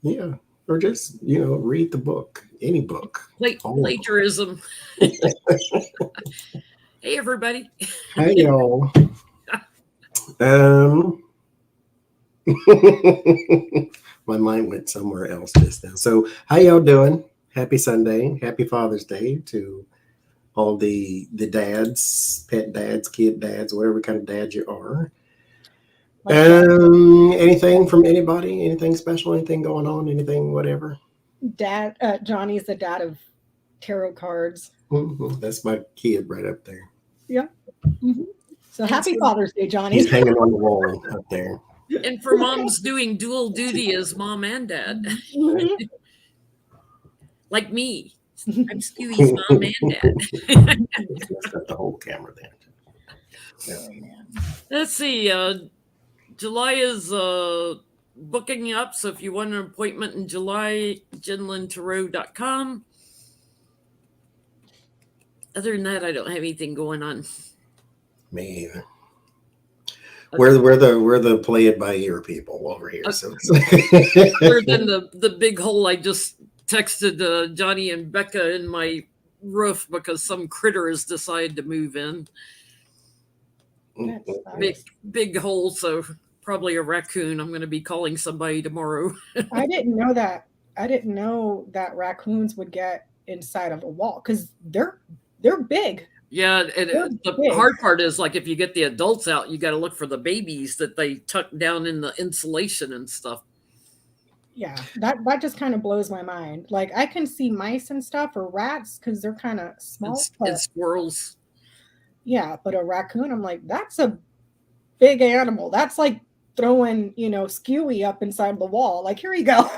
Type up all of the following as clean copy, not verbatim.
Yeah. Or just, read the book, any book. All of them. Plagiarism. Hey, everybody. Hey, y'all. Um, my mind went somewhere else just now. So, how y'all doing? Happy Sunday. Happy Father's Day to all the dads, pet dads, kid dads, whatever kind of dad you are. Anything from anybody? Anything special? Anything going on? Anything, whatever? Dad, Johnny's the dad of tarot cards. That's my kid right up there. Yeah. Mm-hmm. So happy Father's Day, Johnny. He's hanging on the wall up there. And for moms doing dual duty as mom and dad. Mm-hmm. Like me. I'm Stewie's mom and dad. That's got the whole camera there. Yeah. Let's see. July is booking up. So if you want an appointment in July, jinlintarot.com. Other than that, I don't have anything going on. Me either. We're the play it by ear people over here. So other than the big hole I just texted Johnny and Becca in my roof because some critter has decided to move in. Big hole, so probably a raccoon. I'm going to be calling somebody tomorrow. I didn't know that. I didn't know that raccoons would get inside of a wall because they're big. Yeah, and the hard part is, like, if you get the adults out, you got to look for the babies that they tuck down in the insulation and stuff. Yeah, that just kind of blows my mind. Like, I can see mice and stuff or rats because they're kind of small. And squirrels. Yeah, but a raccoon, I'm like, that's a big animal. That's like throwing, Skewy up inside the wall. Like, here you go.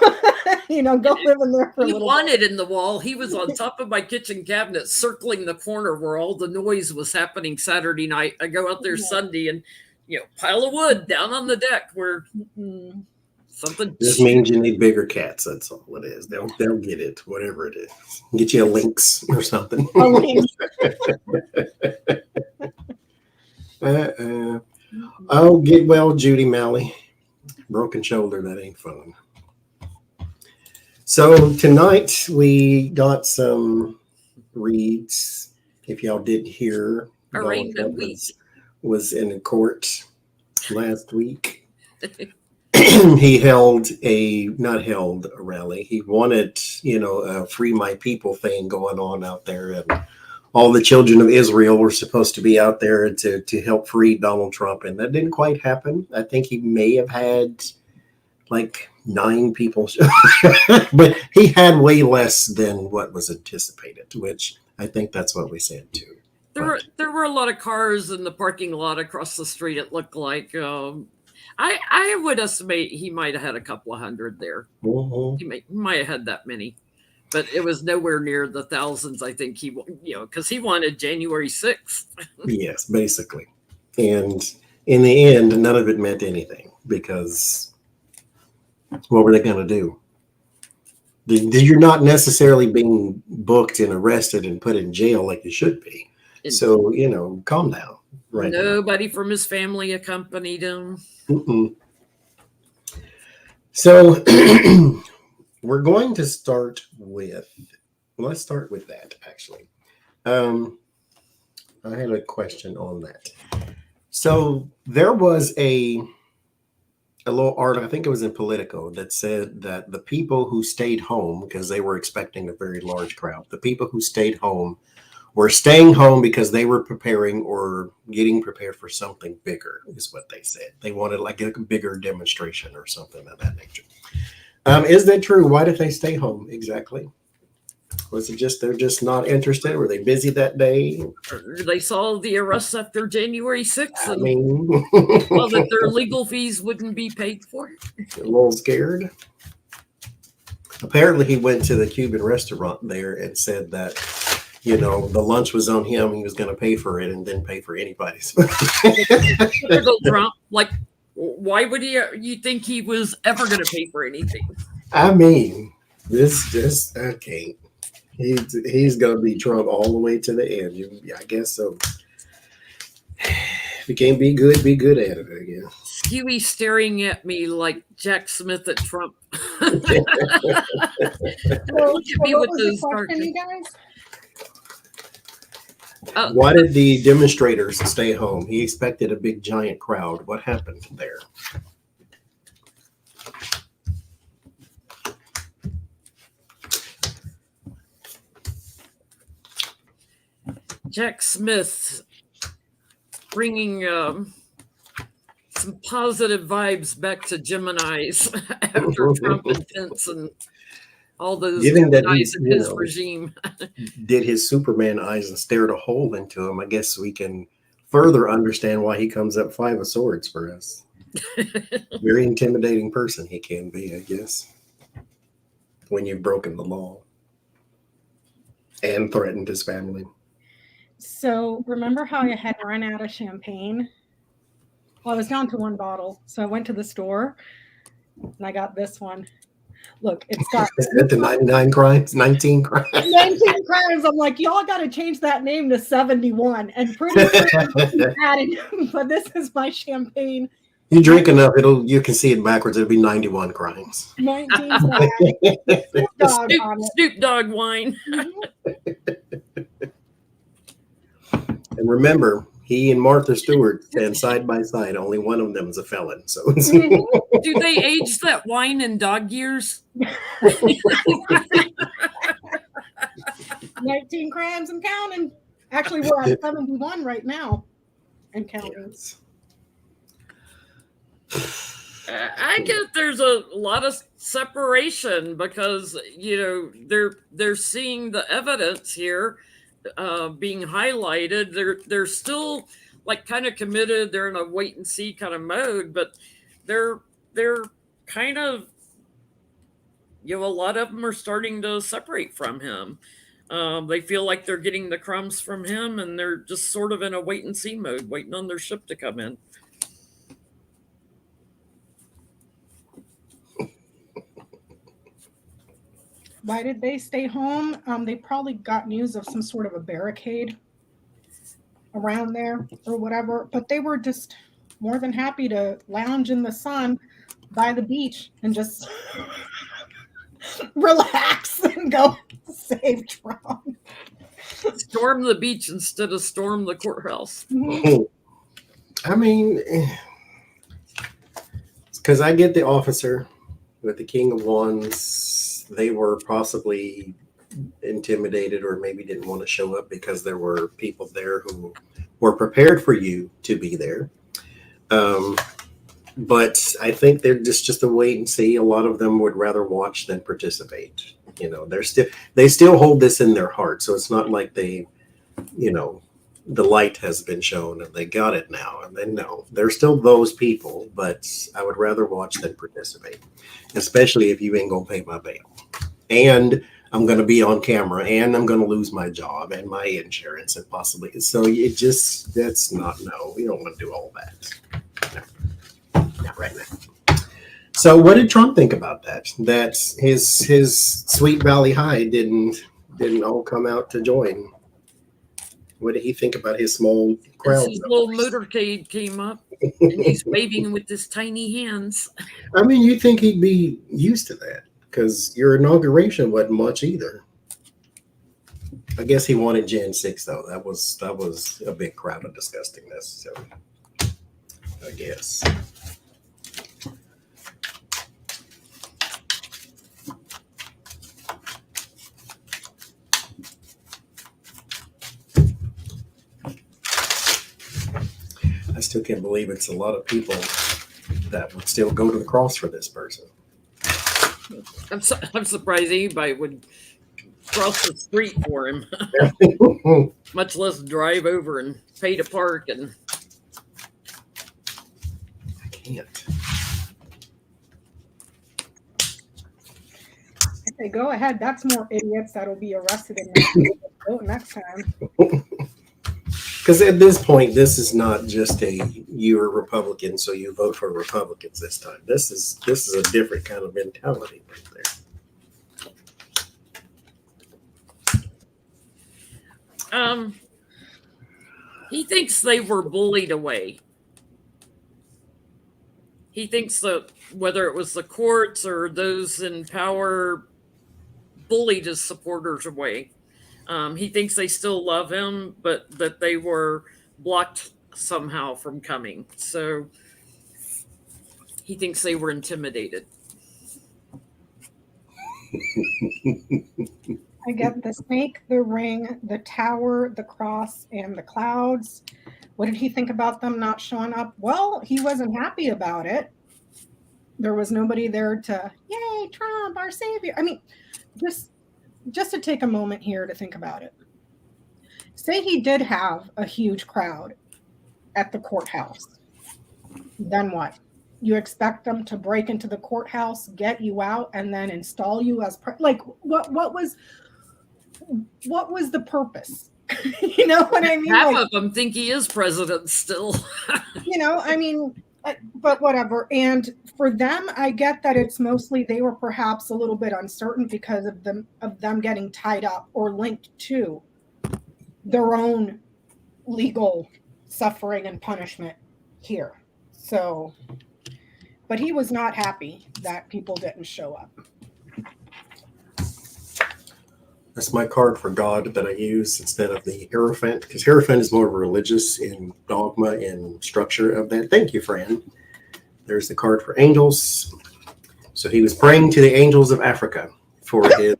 Go live in there for a little bit. He wanted in the wall. He was on top of my kitchen cabinet, circling the corner where all the noise was happening Saturday night. I go out there Sunday and, pile of wood down on the deck where something. This means you need bigger cats. That's all it is. They'll get it, whatever it is. Get you a lynx or something. A lynx. Oh, get well, Judy Malley. Broken shoulder, that ain't fun. So tonight we got some reads. If y'all didn't hear, was in court last week. He not held a rally. He wanted, a Free My People thing going on out there, and all the children of Israel were supposed to be out there to help free Donald Trump, and that didn't quite happen. I think he may have had like 9 people, but he had way less than what was anticipated, which I think that's what we said too. There were a lot of cars in the parking lot across the street. It looked like I would estimate he might have had a couple of hundred there. Mm-hmm. He might have had that many. But it was nowhere near the thousands, I think because he wanted January 6th. Yes, basically. And in the end, none of it meant anything because what were they going to do? You're not necessarily being booked and arrested and put in jail like you should be. So, calm down. Right. Nobody from his family accompanied him. Mm-mm. So we're going to start with, let's start with that, actually. I had a question on that. So there was a little article, I think it was in Politico, that said that the people who stayed home, because they were expecting a very large crowd, the people who stayed home were staying home because they were preparing or getting prepared for something bigger, is what they said. They wanted like a bigger demonstration or something of that nature. Is that true? Why did they stay home exactly? Was it just they're just not interested? Were they busy that day? Or they saw the arrests after January 6th and well, that their legal fees wouldn't be paid for. A little scared. Apparently, he went to the Cuban restaurant there and said that, the lunch was on him. He was going to pay for it and didn't pay for anybody's. Typical Trump. Like, why would you think he was ever going to pay for anything? I mean, this just, okay. He's going to be Trump all the way to the end. I guess so. If you can't be good at it, I guess. Huey staring at me like Jack Smith at Trump. So, Look at me what with was the those dark. question, you guys? Why did the demonstrators stay home? He expected a big giant crowd. What happened there? Jack Smith bringing some positive vibes back to Geminis after Trump and Pence and all those Given that guys he's, in you his know, regime. did his Superman eyes and stared a hole into him, I guess we can further understand why he comes up 5 of Swords for us. Very intimidating person he can be, I guess, when you've broken the law and threatened his family. So remember how I had run out of champagne? Well, I was down to 1 bottle. So I went to the store and I got this one. Look, it's got Is that the 99 crimes? 19 crimes? 19 crimes. I'm like, y'all got to change that name to 71. And pretty soon added, but this is my champagne. You drink enough, you can see it backwards. It'll be 91 crimes. 19 Snoop Dogg on it. Snoop Dogg wine. And remember, he and Martha Stewart stand side by side. Only one of them is a felon. So it's Do they age that wine in dog years? 19 crimes and counting. Actually, we're at 71 right now and counting. Yes. I get there's a lot of separation because they're seeing the evidence here being highlighted. They're still like kind of committed. They're in a wait and see kind of mode, but they're kind of a lot of them are starting to separate from him. They feel like they're getting the crumbs from him, and they're just sort of in a wait and see mode, waiting on their ship to come in. Why did they stay home? They probably got news of some sort of a barricade around there or whatever, but they were just more than happy to lounge in the sun by the beach and just relax and go save Trump. Storm the beach instead of storm the courthouse. I mean, because I get the officer with the King of Wands. They were possibly intimidated or maybe didn't want to show up because there were people there who were prepared for you to be there. But I think they're just a wait and see. A lot of them would rather watch than participate. They still hold this in their heart. So it's not like they, the light has been shown and they got it now. And then no, they're still those people, but I would rather watch than participate, especially if you ain't going to pay my bail. And I'm going to be on camera and I'm going to lose my job and my insurance and possibly. So that's not, no, we don't want to do all that. No, not right now. So what did Trump think about that? That his Sweet Valley High didn't all come out to join. What did he think about his small crowd? His little motorcade came up and he's waving with his tiny hands. I mean, you think he'd be used to that because your inauguration wasn't much either. I guess he wanted Gen 6 though. That was a big crowd of disgustingness. So I guess. I still can't believe it's a lot of people that would still go to the cross for this person. I'm surprised anybody would cross the street for him, much less drive over and pay to park. And I can't. If they go ahead, that's more idiots that'll be arrested and vote next time. Because at this point, this is not just you're a Republican, so you vote for Republicans this time. This is a different kind of mentality right there. um, he thinks they were bullied away. he thinks that whether it was the courts or those in power bullied his supporters away. He thinks they still love him, but that they were blocked somehow from coming. So he thinks they were intimidated. I get the snake, the ring, the tower, the cross, and the clouds. What did he think about them not showing up? Well, he wasn't happy about it. There was nobody there to, yay, Trump, our savior. I mean, just to take a moment here to think about it. Say he did have a huge crowd at the courthouse. Then what? You expect them to break into the courthouse, get you out, and then install you as like what was the purpose? You know what I mean? Half like, of them think he is president still. You know, I mean, but whatever. And for them, I get that it's mostly they were perhaps a little bit uncertain because of them getting tied up or linked to their own legal suffering and punishment here. So, but he was not happy that people didn't show up. That's my card for God that I use instead of the Hierophant, because Hierophant is more religious in dogma and structure of that. Thank you, Fran. There's the card for angels. So he was praying to the angels of Africa for his. Is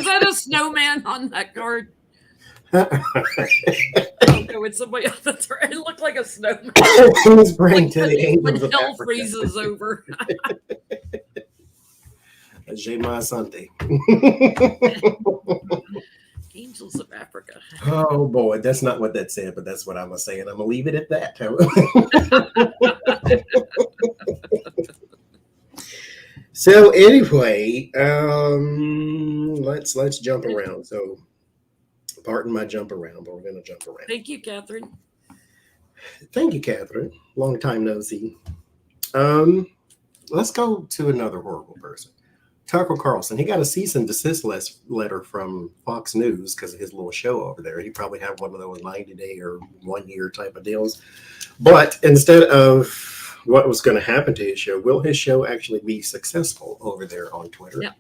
that a snowman on that card? Oh, no, it's somebody else. It looked like a snowman. He was praying to the angels when of hell Africa. freezes over. Jema Asante. Angels of Africa. Oh boy, that's not what that said, but that's what I'm gonna say, and I'm gonna leave it at that. So anyway, let's jump around. So, pardon my jump around, but we're gonna jump around. Thank you, Catherine. Thank you, Catherine. Long time no see. Let's go to another horrible person. Tucker Carlson, he got a cease and desist letter from Fox News because of his little show over there. He probably had one of those 90-day or 1 year type of deals. But instead of what was going to happen to his show, will his show actually be successful over there on Twitter? Yeah.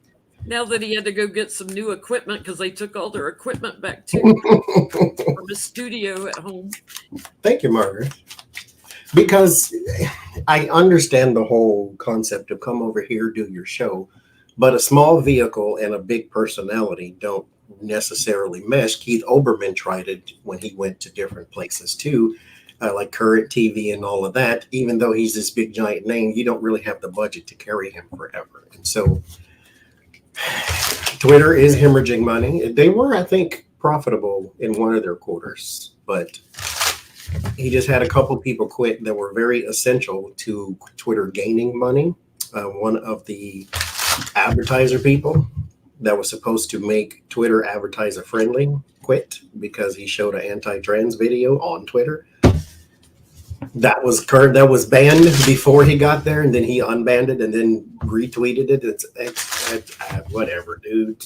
Now that he had to go get some new equipment because they took all their equipment back too from his studio at home. Thank you, Margaret. Because I understand the whole concept of come over here, do your show. But a small vehicle and a big personality don't necessarily mesh. Keith Olbermann tried it when he went to different places too, like Current TV and all of that. Even though he's this big giant name, you don't really have the budget to carry him forever. And so Twitter is hemorrhaging money. They were, I think, profitable in one of their quarters, but he just had a couple people quit that were very essential to Twitter gaining money. One of the advertiser people that was supposed to make Twitter advertiser friendly quit because he showed an anti-trans video on Twitter. That was banned before he got there, and then he unbanned it and then retweeted it. It's whatever, dude.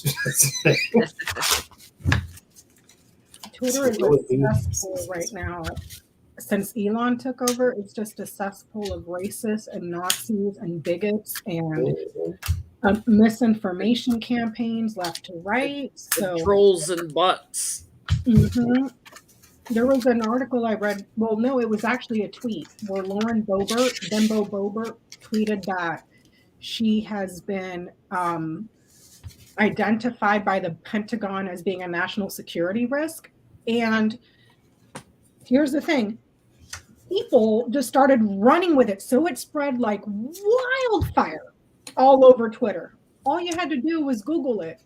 Twitter is a cesspool right now. Since Elon took over, it's just a cesspool of racists and Nazis and bigots and misinformation campaigns left to right. So trolls and bots. Mm-hmm. There was an article I read. Well, no, it was actually a tweet where Lauren Bimbo Boebert, tweeted that she has been identified by the Pentagon as being a national security risk. And here's the thing. People just started running with it. So it spread like wildfire all over Twitter. All you had to do was Google it.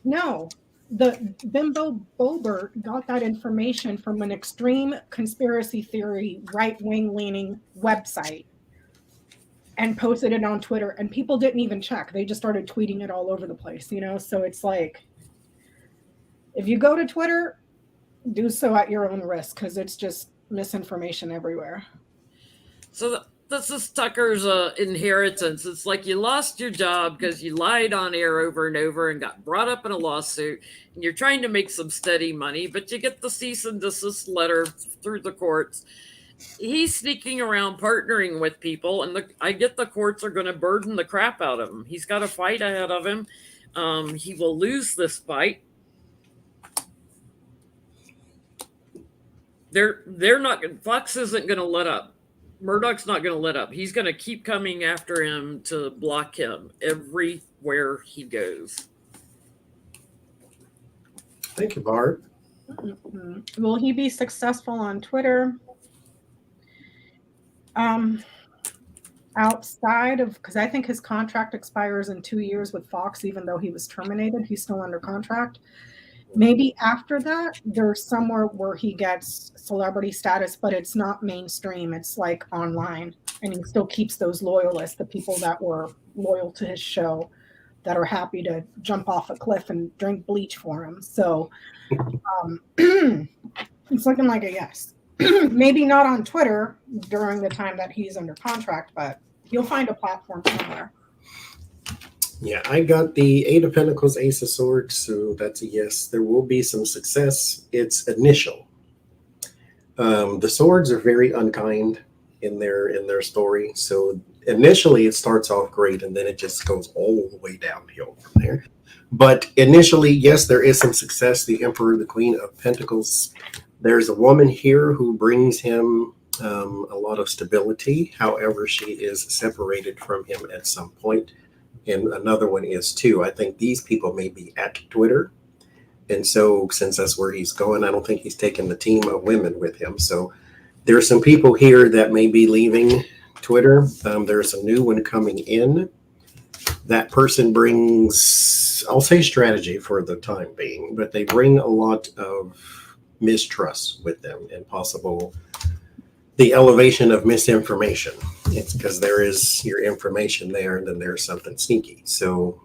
No, the Bimbo Boebert got that information from an extreme conspiracy theory, right-wing leaning website and posted it on Twitter. And people didn't even check. They just started tweeting it all over the place, you know? So it's like, if you go to Twitter, do so at your own risk because it's just misinformation everywhere. So this is Tucker's inheritance. It's like you lost your job because you lied on air over and over and got brought up in a lawsuit, and you're trying to make some steady money, but you get the cease and desist letter through the courts, he's sneaking around partnering with people, and I get the courts are going to burden the crap out of him. He's got a fight ahead of him. He will lose this fight. They're not. Fox isn't going to let up. Murdoch's not going to let up. He's going to keep coming after him to block him everywhere he goes. Thank you, Bart. Will he be successful on Twitter? Outside of, because I think his contract expires in 2 years with Fox, even though he was terminated, he's still under contract. Maybe after that, there's somewhere where he gets celebrity status, but it's not mainstream. It's like online, and he still keeps those loyalists, the people that were loyal to his show, that are happy to jump off a cliff and drink bleach for him. So it's looking like a yes. Maybe not on Twitter during the time that he's under contract, but he'll find a platform somewhere. Yeah, I got the 8 of Pentacles, Ace of Swords, so that's a yes. There will be some success. It's initial. The swords are very unkind in their story. So initially it starts off great, and then it just goes all the way downhill from there. But initially, yes, there is some success. The Emperor, the Queen of Pentacles. There's a woman here who brings him a lot of stability. However, she is separated from him at some point. And another one is too. I think these people may be at Twitter. And so since that's where he's going, I don't think he's taking the team of women with him. So there are some people here that may be leaving Twitter. There's a new one coming in. That person brings, I'll say strategy for the time being, but they bring a lot of mistrust with them and possible the elevation of misinformation. It's because there is your information there, and then there's something sneaky. So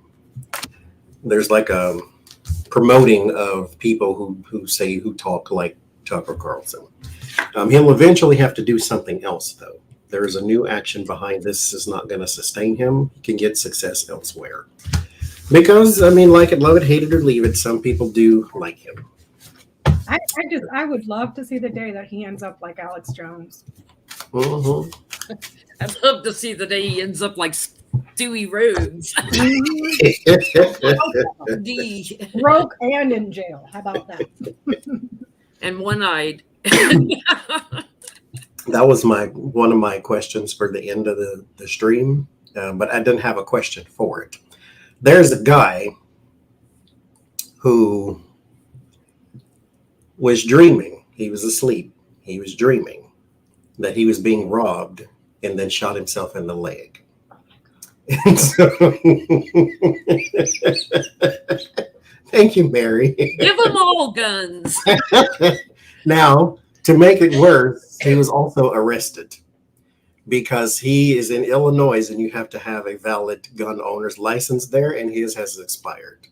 there's like a promoting of people who talk like Tucker Carlson. He'll eventually have to do something else, though. There is a new action behind this. Is not going to sustain him. He can get success elsewhere. Because, I mean, like it, love it, hate it, or leave it, some people do like him. I would love to see the day that he ends up like Alex Jones. Mm-hmm. I'd love to see the day he ends up like Stewie Rhodes. Broke and in jail. How about that? And one-eyed. That was one of my questions for the end of the stream, but I didn't have a question for it. There's a guy who was dreaming. He was asleep. He was dreaming that he was being robbed and then shot himself in the leg. And so, thank you, Mary. Give them all guns. Now, to make it worse, he was also arrested because he is in Illinois and you have to have a valid gun owner's license there, and his has expired.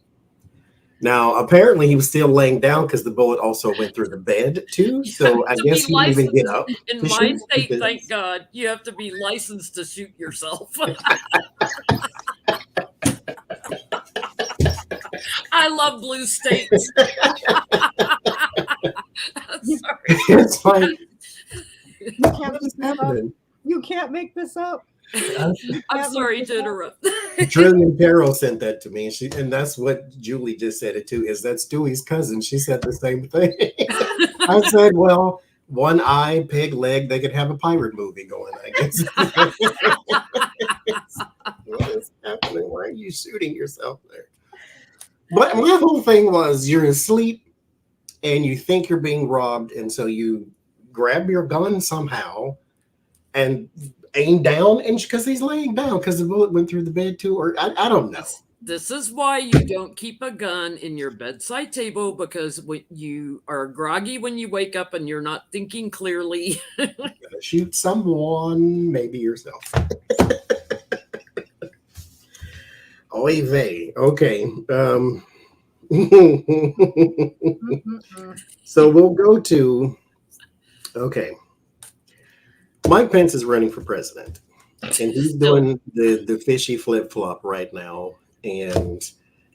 Now, apparently he was still laying down because the bullet also went through the bed too. So I guess he didn't even get up. In my state, thank God, you have to be licensed to shoot yourself. I love blue states. Sorry. It's like, you can't make this up. I'm sorry to interrupt. Trillian Carroll sent that to me, and that's what Julie just said it too. Is that Stewie's cousin? She said the same thing. I said, well, one eye, pig leg, they could have a pirate movie going, I guess. What is happening? Why are you shooting yourself there? But my whole thing was, you're asleep and you think you're being robbed, and so you grab your gun somehow and aim down, and because he's laying down because the bullet went through the bed too, or I don't know. This is why you don't keep a gun in your bedside table, because when you are groggy when you wake up and you're not thinking clearly. You're gonna shoot someone, maybe yourself. Oy vey. Okay. So we'll go to, okay. Mike Pence is running for president, and he's doing the fishy flip-flop right now and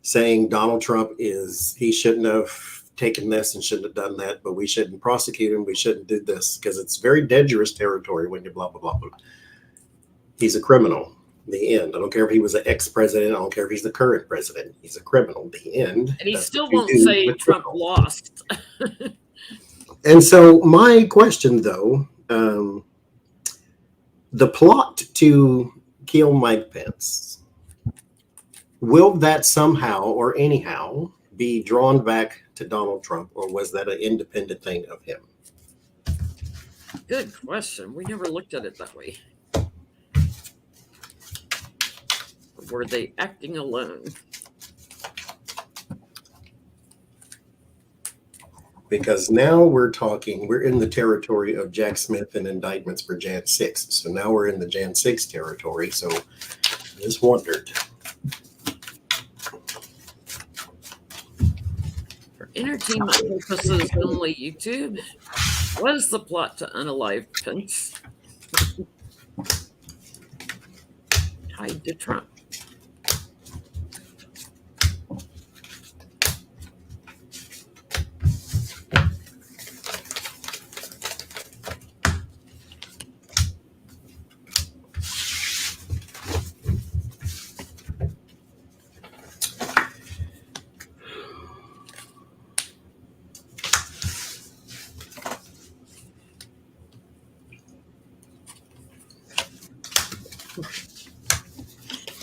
saying Donald Trump he shouldn't have taken this and shouldn't have done that, but we shouldn't prosecute him. We shouldn't do this because it's very dangerous territory when you blah, blah, blah, blah. He's a criminal. The end. I don't care if he was an ex-president. I don't care if he's the current president. He's a criminal. The end. And he That's still what you won't do say with Trump criminals. lost. And so my question, though, the plot to kill Mike Pence, will that somehow or anyhow be drawn back to Donald Trump, or was that an independent thing of him? Good question. We never looked at it that way. Were they acting alone? Because now we're in the territory of Jack Smith and indictments for Jan 6. So now we're in the Jan 6 territory. So I just wondered. For entertainment purposes only, YouTube. What is the plot to unalive Pence? Tied to Trump.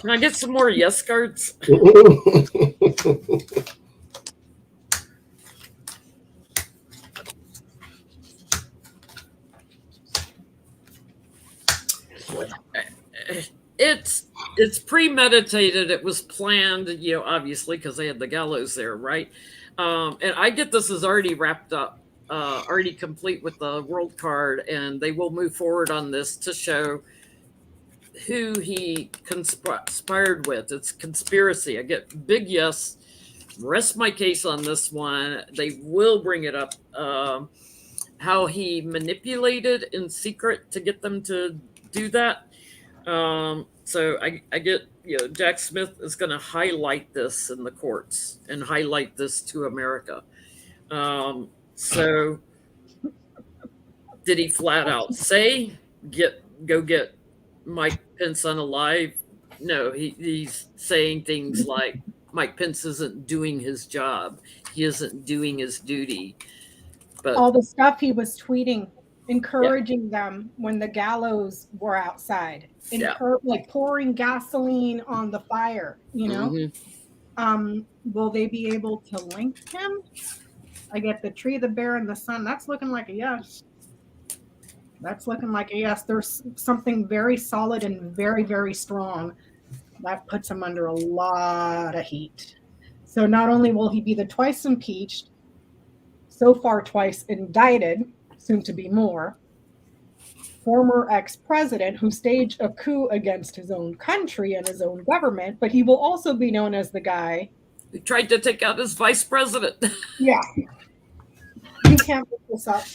Can I get some more yes cards? It's premeditated. It was planned, obviously, because they had the gallows there, right? And I get this is already wrapped up, already complete with the world card, and they will move forward on this to show who he conspired with. It's conspiracy. I get big yes. Rest my case on this one. They will bring it up. How he manipulated in secret to get them to do that. So I get, Jack Smith is going to highlight this in the courts and highlight this to America. So did he flat out say, go get Mike Pence unalive? No, he's saying things like Mike Pence isn't doing his job. He isn't doing his duty. But all the stuff he was tweeting, encouraging them when the gallows were outside, like pouring gasoline on the fire, Mm-hmm. Will they be able to link him? I get the tree, the bear, and the sun. That's looking like a yes. That's looking like a yes. There's something very solid and very, very strong that puts him under a lot of heat. So not only will he be the twice impeached, so far twice indicted, soon to be more, former ex-president who staged a coup against his own country and his own government, but he will also be known as the guy who tried to take out his vice president. Yeah. You can't make this up.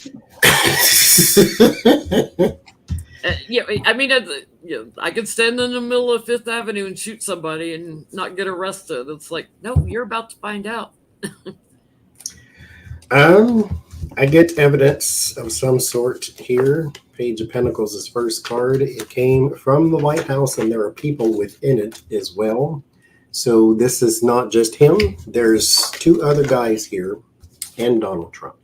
I mean, I could stand in the middle of Fifth Avenue and shoot somebody and not get arrested. It's like, no, you're about to find out. I get evidence of some sort here. Page of Pentacles is first card. It came from the White House, and there are people within it as well. So this is not just him. There's two other guys here and Donald Trump.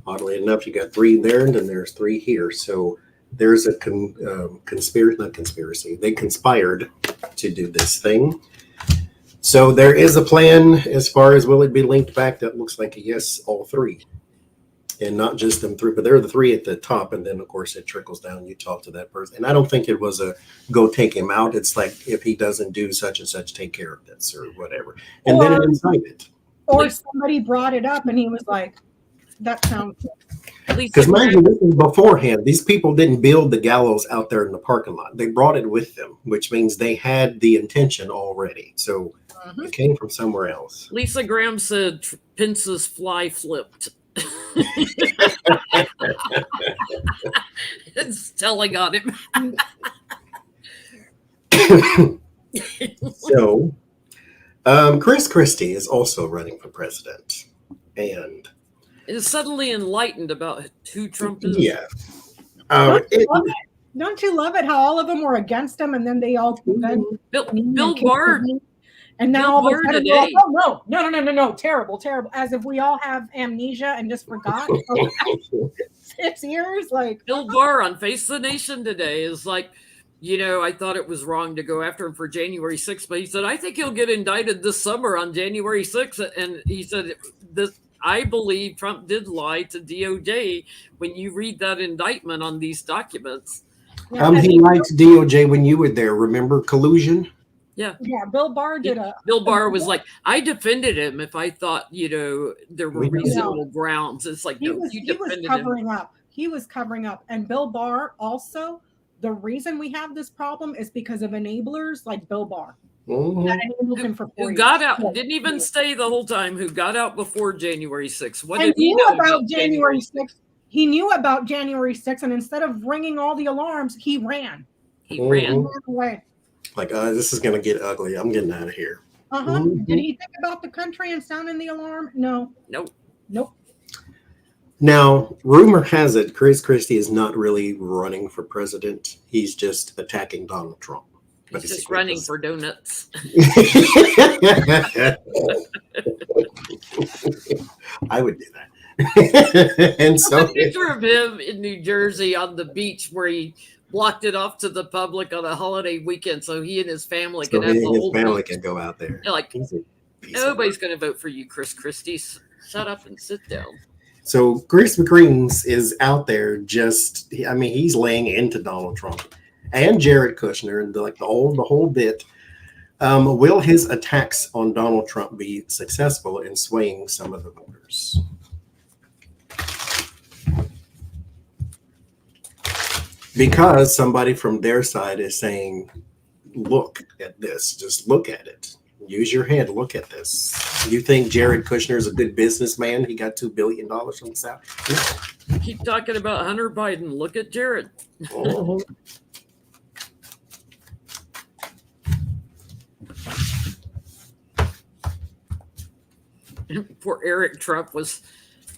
Oddly enough, you got three there, and then there's three here. So there's a conspiracy. They conspired to do this thing. So there is a plan as far as will it be linked back. That looks like a yes, all three. And not just them three, but they're the three at the top. And then, of course, it trickles down. You talk to that person. And I don't think it was a go take him out. It's like, if he doesn't do such and such, take care of this or whatever. And then it incited. Or somebody brought it up and he was like, that sounds good. Because mind you, this is beforehand. These people didn't build the gallows out there in the parking lot. They brought it with them, which means they had the intention already. So it came from somewhere else. Lisa Graham said Pence's fly flipped. It's telling on him. So, Chris Christie is also running for president. And is suddenly enlightened about who Trump is. Yeah. Don't you love it how all of them were against him, and then they all Bill Barr. And now Bill all of Barr a sudden, today. oh no, terrible, as if we all have amnesia and just forgot. 6 years, like Bill Barr on Face the Nation today is like, I thought it was wrong to go after him for January 6th, but he said, I think he'll get indicted this summer on January 6th. And he said, I believe Trump did lie to DOJ when you read that indictment on these documents. He lied to DOJ when you were there. Remember collusion? Yeah. Bill Barr did Bill Barr was like, I defended him if I thought, there were reasonable grounds. It's like, he was covering up. He was covering up. And Bill Barr also, the reason we have this problem is because of enablers like Bill Barr. Mm-hmm. Who got out, didn't even stay the whole time, who got out before January 6th. What and did he knew know about January 6th? He knew about January 6th, and instead of ringing all the alarms, he ran. He ran away. Like, this is going to get ugly. I'm getting out of here. Mm-hmm. Did he think about the country and sounding the alarm? No. Nope. Now, rumor has it Chris Christie is not really running for president. He's just attacking Donald Trump. He's just running for donuts. I would do that. And so, a picture of him in New Jersey on the beach where he blocked it off to the public on a holiday weekend, so he and his family can have the whole family can go out there. Like, nobody's going to vote for you, Chris Christie. Shut up and sit down. So Chris McCreens is out there he's laying into Donald Trump and Jared Kushner and the whole bit. Will his attacks on Donald Trump be successful in swaying some of the voters? Because somebody from their side is saying, look at this. Just look at it. Use your head. Look at this. You think Jared Kushner is a good businessman? He got $2 billion from the South. No. Keep talking about Hunter Biden. Look at Jared. Uh-huh. Poor Eric Trump was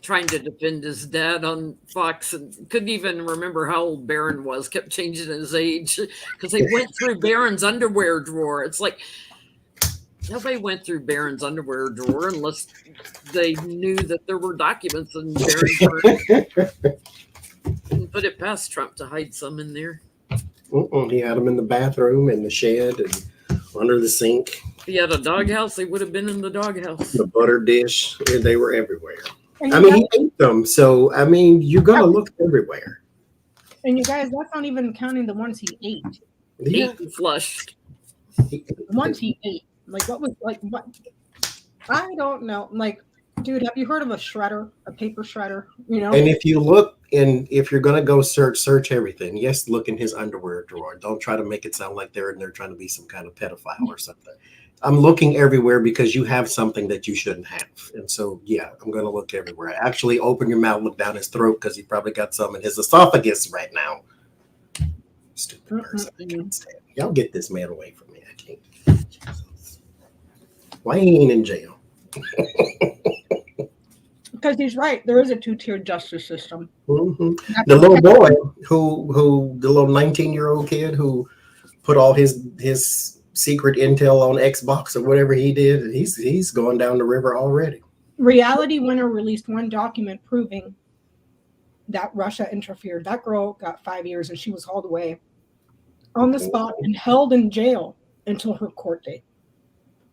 trying to defend his dad on Fox and couldn't even remember how old Barron was, kept changing his age because they went through Barron's underwear drawer. It's like nobody went through Barron's underwear drawer unless they knew that there were documents in Barron's drawer. Didn't put it past Trump to hide some in there. He had them in the bathroom, in the shed, and under the sink. If he had a doghouse, they would have been in the doghouse. The butter dish, they were everywhere. He ate them, so you're gonna look everywhere. And you guys, that's not even counting the ones he ate. Ate and flushed. The ones he ate, what? I don't know. Like, dude, have you heard of a shredder, a paper shredder? And if you look, and if you're gonna go search everything. Yes, look in his underwear drawer. Don't try to make it sound like they're trying to be some kind of pedophile or something. I'm looking everywhere because you have something that you shouldn't have. And so, yeah, I'm going to look everywhere. Actually, open your mouth, look down his throat because he probably got some in his esophagus right now. Stupid person. I can't stand. Y'all get this man away from me. I can't. Jesus. Why he ain't in jail? Because he's right. There is a two-tier justice system. Mm-hmm. The little boy the little 19-year-old kid who put all his secret intel on Xbox or whatever he did, he's going down the river already. Reality Winner released one document proving that Russia interfered. That girl got 5 years and she was hauled away on the spot and held in jail until her court date.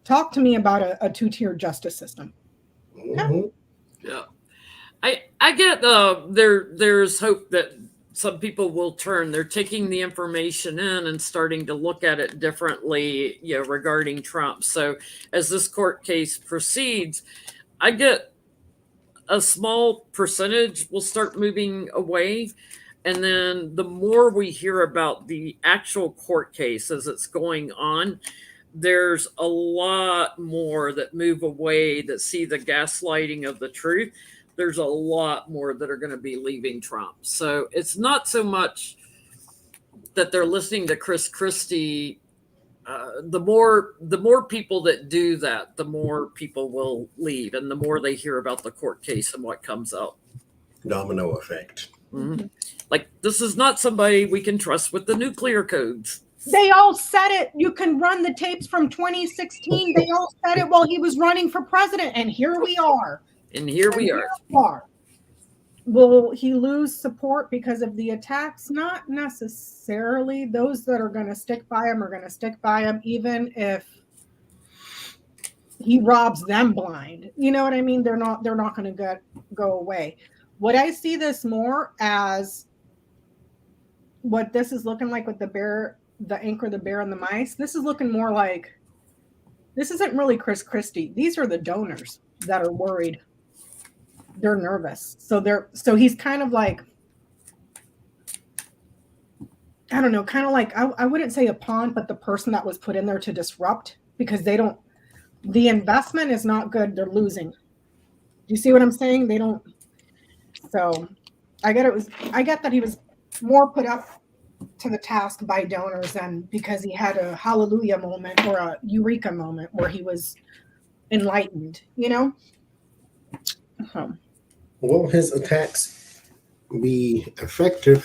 Talk to me about a two-tier justice system. Mm-hmm. Yeah. I get there's hope that some people will turn. They're taking the information in and starting to look at it differently, regarding Trump. So as this court case proceeds, I get a small percentage will start moving away. And then the more we hear about the actual court case as it's going on, there's a lot more that move away, that see the gaslighting of the truth. There's a lot more that are going to be leaving Trump. So it's not so much that they're listening to Chris Christie the more people that do that, the more people will leave, and the more they hear about the court case and what comes out. Domino effect. Mm-hmm. Like, this is not somebody we can trust with the nuclear codes. They all said it. You can run the tapes from 2016. They all said it while he was running for president, and here we are. And here we are. Will he lose support because of the attacks? Not necessarily. Those that are going to stick by him are going to stick by him, even if he robs them blind. You know what I mean? They're not going to go away. What I see this more as what this is looking like with the bear, the anchor, the bear, and the mice. This is looking more like, this isn't really Chris Christie. These are the donors that are worried. They're nervous. So he's kind of like, I don't know, kind of like, I wouldn't say a pawn, but the person that was put in there to disrupt, because the investment is not good. They're losing. Do you see what I'm saying? They don't. So I get that he was more put up to the task by donors than because he had a hallelujah moment or a eureka moment where he was enlightened, you know? Will his attacks be effective?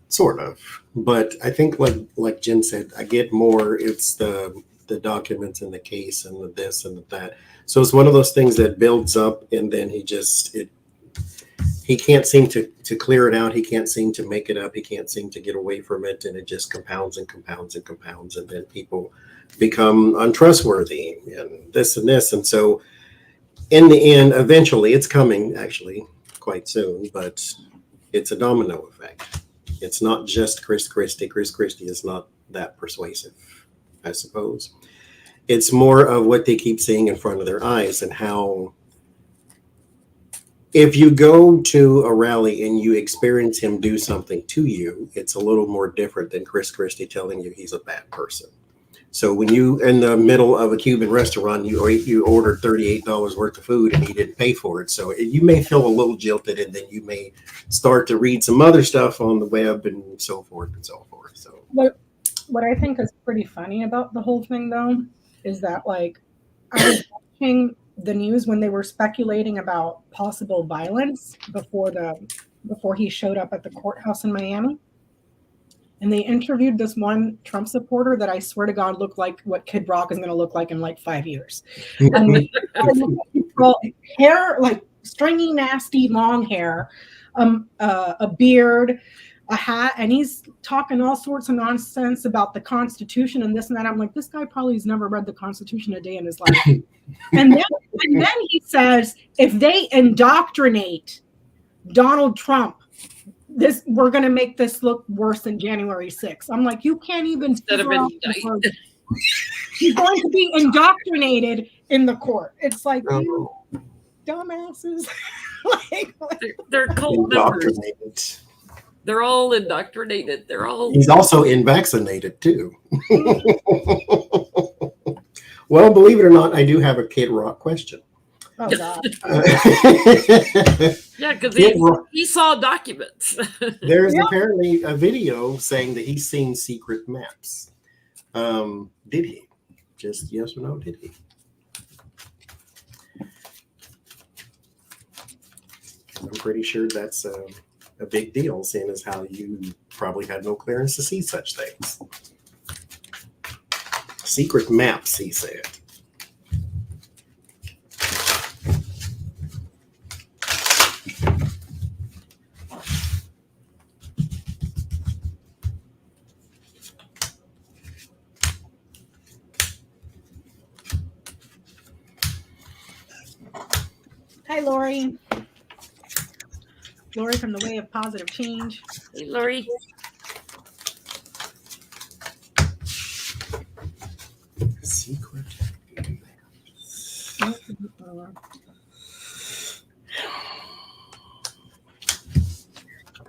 Sort of. But I think like Jen said, I get more, it's the documents in the case and the this and the that. So it's one of those things that builds up, and then he can't seem to clear it out. He can't seem to make it up. He can't seem to get away from it, and it just compounds and compounds and compounds, and then people become untrustworthy and this and this. And so in the end, eventually, it's coming actually quite soon, but it's a domino effect. It's not just Chris Christie. Chris Christie is not that persuasive, I suppose. It's more of what they keep seeing in front of their eyes, and how if you go to a rally and you experience him do something to you, it's a little more different than Chris Christie telling you he's a bad person. So when you in the middle of a Cuban restaurant, you ordered $38 worth of food and he didn't pay for it. So you may feel a little jilted, and then you may start to read some other stuff on the web and so forth and so forth. So what I think is pretty funny about the whole thing, though, is that, like, I was watching the news when they were speculating about possible violence before he showed up at the courthouse in Miami. And they interviewed this one Trump supporter that I swear to God looked like what Kid Rock is going to look like in like 5 years. And hair, like stringy, nasty, long hair, a beard, a hat, and he's talking all sorts of nonsense about the Constitution and this and that. I'm like, this guy probably has never read the Constitution a day in his life. and then he says, if they indoctrinate Donald Trump, we're going to make this look worse than January 6th. I'm like, you can't even. Instead of he's going to be indoctrinated in the court. It's like, you dumbasses. They're cult members. They're all indoctrinated. He's also vaccinated too. Well, believe it or not, I do have a Kid Rock question. Oh, God. Yeah, because he saw documents. There's apparently a video saying that he's seen secret maps. Did he? Just yes or no, did he? I'm pretty sure that's a big deal, seeing as how you probably had no clearance to see such things. Secret maps, he said. Hi, Lori. Lori from the Way of Positive Change. Hey, Lori. Secret.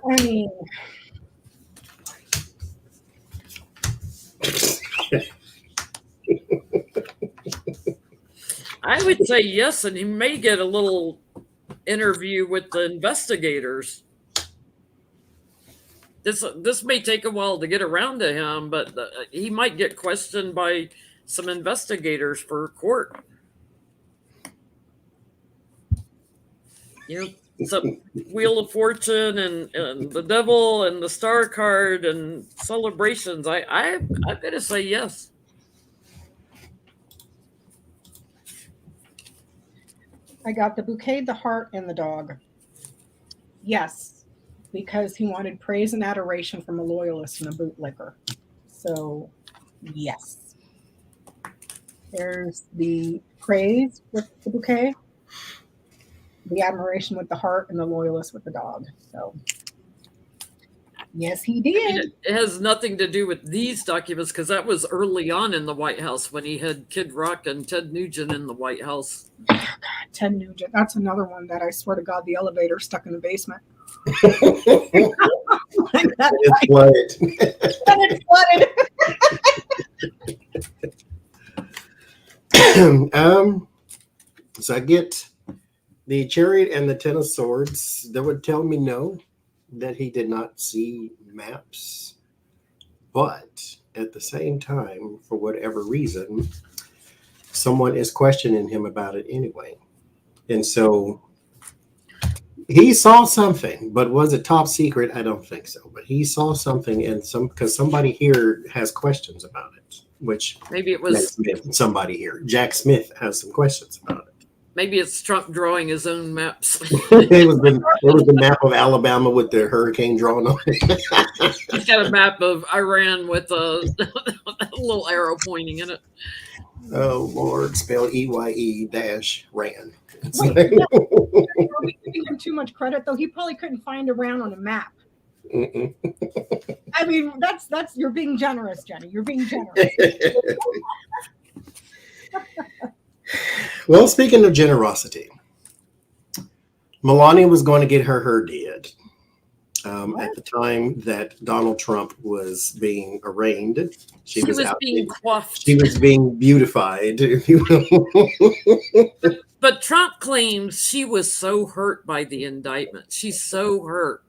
I mean, I would say yes, and he may get a little interview with the investigators. this may take a while to get around to him, but he might get questioned by some investigators for court. You know, some Wheel of Fortune and the Devil and the Star card and celebrations. I'm gonna say yes. I got the bouquet, the heart, and the dog. Yes, because he wanted praise and adoration from a loyalist and a bootlicker. So, yes. There's the praise with the bouquet, the admiration with the heart, and the loyalist with the dog. So, yes, he did. I mean, it has nothing to do with these documents because that was early on in the White House when he had Kid Rock and Ted Nugent in the White House. Ted Nugent. That's another one that I swear to God, the elevator stuck in the basement. It's flooded. It's flooded. So I get the chariot and the 10 of swords. That would tell me no, that he did not see maps. But at the same time, for whatever reason, someone is questioning him about it anyway. And so he saw something, but was it top secret? I don't think so. But he saw something, and because somebody here has questions about it, which maybe it was somebody here. Jack Smith has some questions about it. Maybe it's Trump drawing his own maps. It was the map of Alabama with the hurricane drawn on it. He's got a map of Iran with a little arrow pointing in it. Oh Lord, spell EYE-RAN. Wait, are we giving him too much credit though? He probably couldn't find Iran on a map. I mean, that's you're being generous, Jenny. You're being generous. Well, speaking of generosity, Melania was going to get her did. At the time that Donald Trump was being arraigned, she was being coiffed. She was being beautified, if you will. But Trump claims she was so hurt by the indictment. She's so hurt.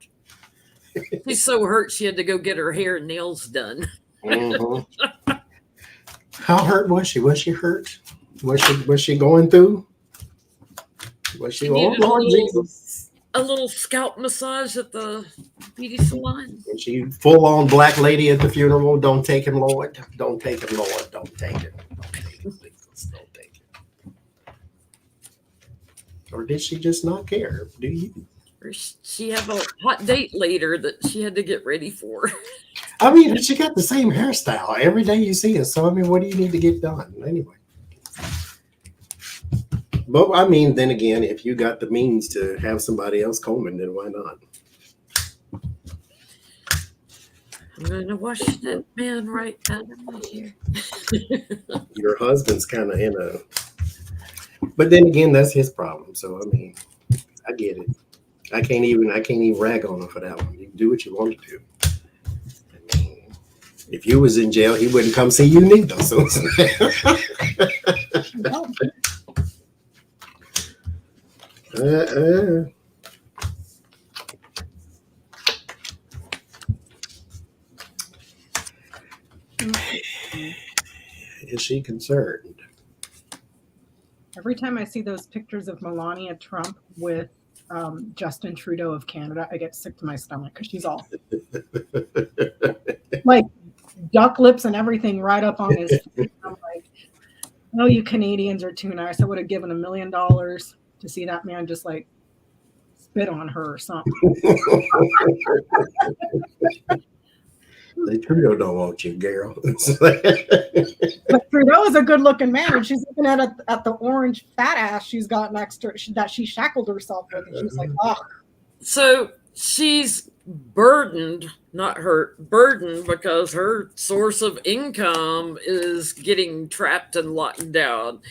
She's so hurt she had to go get her hair and nails done. Mm-hmm. How hurt was she? Was she hurt? Was she going through? Was she? Oh Lord Jesus! A little scalp massage at the beauty salon. And she full on black lady at the funeral. Don't take him, Lord. Don't take him, Lord. Don't take him. Don't take him. Please, don't take him. Or did she just not care? Do you? Or she had a hot date later that she had to get ready for. I mean, she got the same hairstyle every day you see her. So I mean, what do you need to get done anyway? But I mean, then again, if you got the means to have somebody else combing, then why not? I'm going to wash that man right out of my hair. Your husband's kind of in a, but then again, that's his problem. So I mean, I get it. I can't even rag on him for that one. You do what you want to do. I mean, if you was in jail, he wouldn't come see you neither. So. Is she concerned? Every time I see those pictures of Melania Trump with Justin Trudeau of Canada, I get sick to my stomach because she's all like duck lips and everything right up on his face. I'm like, oh, you Canadians are too nice. I would have given $1 million to see that man just like spit on her or something. The Trudeau don't want you, girl. But Trudeau is a good-looking man, and she's looking at the orange fat ass she's got next to her that she shackled herself with, and she's like, oh. So she's burdened, not hurt, burdened because her source of income is getting trapped and locked down.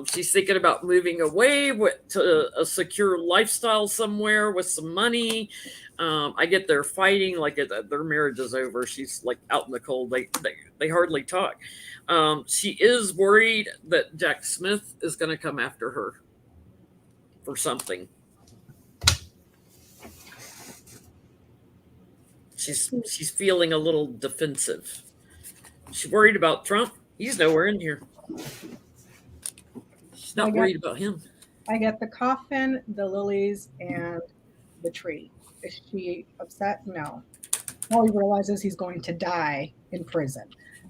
She's thinking about moving away to a secure lifestyle somewhere with some money. I get they're fighting, like their marriage is over. She's like out in the cold. They hardly talk. She is worried that Jack Smith is going to come after her for something. She's feeling a little defensive. She's worried about Trump. He's nowhere in here. She's not worried about him. I get the coffin, the lilies, and the tree. Is she upset? No. All he realizes he's going to die in prison.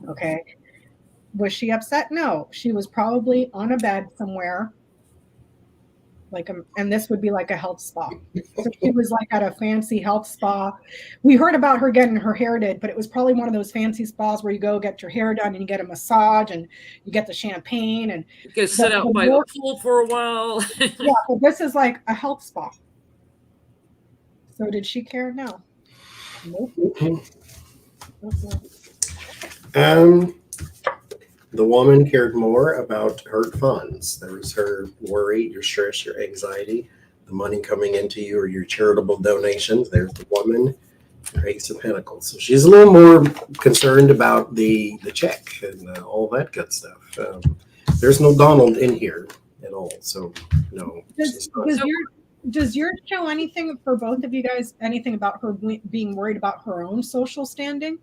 Okay. Was she upset? No. She was probably on a bed somewhere. And this would be like a health spa. So she was like at a fancy health spa. We heard about her getting her hair did, but it was probably one of those fancy spas where you go get your hair done and you get a massage and you get the champagne and you go sit out by the pool for a while. Yeah, but this is like a health spa. So did she care? No. Nope. The woman cared more about her funds. There was her worry, your stress, your anxiety, the money coming into you or your charitable donations. There's the woman, your Ace of Pentacles. So she's a little more concerned about the check and all that good stuff. There's no Donald in here at all. So no. Does yours show anything for both of you guys, anything about her being worried about her own social standing?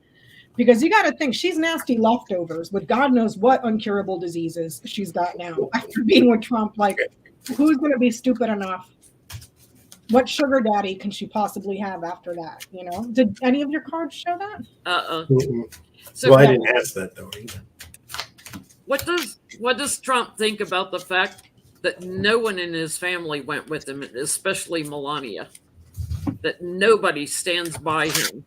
Because you got to think she's nasty leftovers with God knows what incurable diseases she's got now after being with Trump. Like, who's going to be stupid enough? What sugar daddy can she possibly have after that? You know, did any of your cards show that? So well, I didn't ask that though either. What does Trump think about the fact that no one in his family went with him, especially Melania? That nobody stands by him.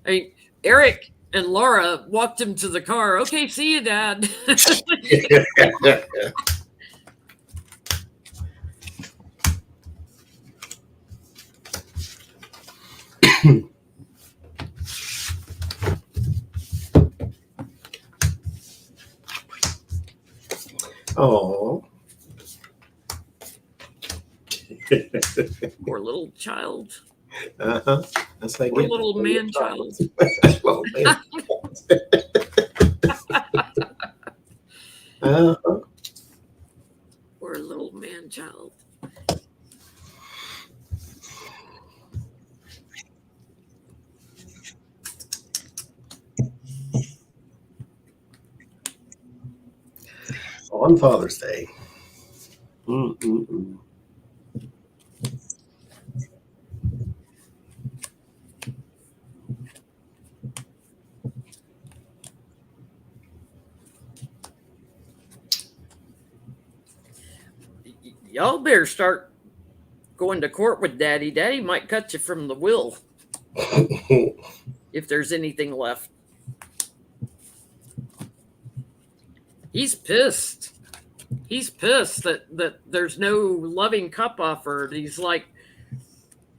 I mean, Eric and Laura walked him to the car. Okay, see you, Dad. Oh. Poor little child. Uh-huh. That's like poor little man child. Little man. Uh-huh. Poor little man child. On Father's Day. Mm-mm-mm. Y'all better start going to court with Daddy. Daddy might cut you from the will if there's anything left. He's pissed. He's pissed that there's no loving cup offered. He's like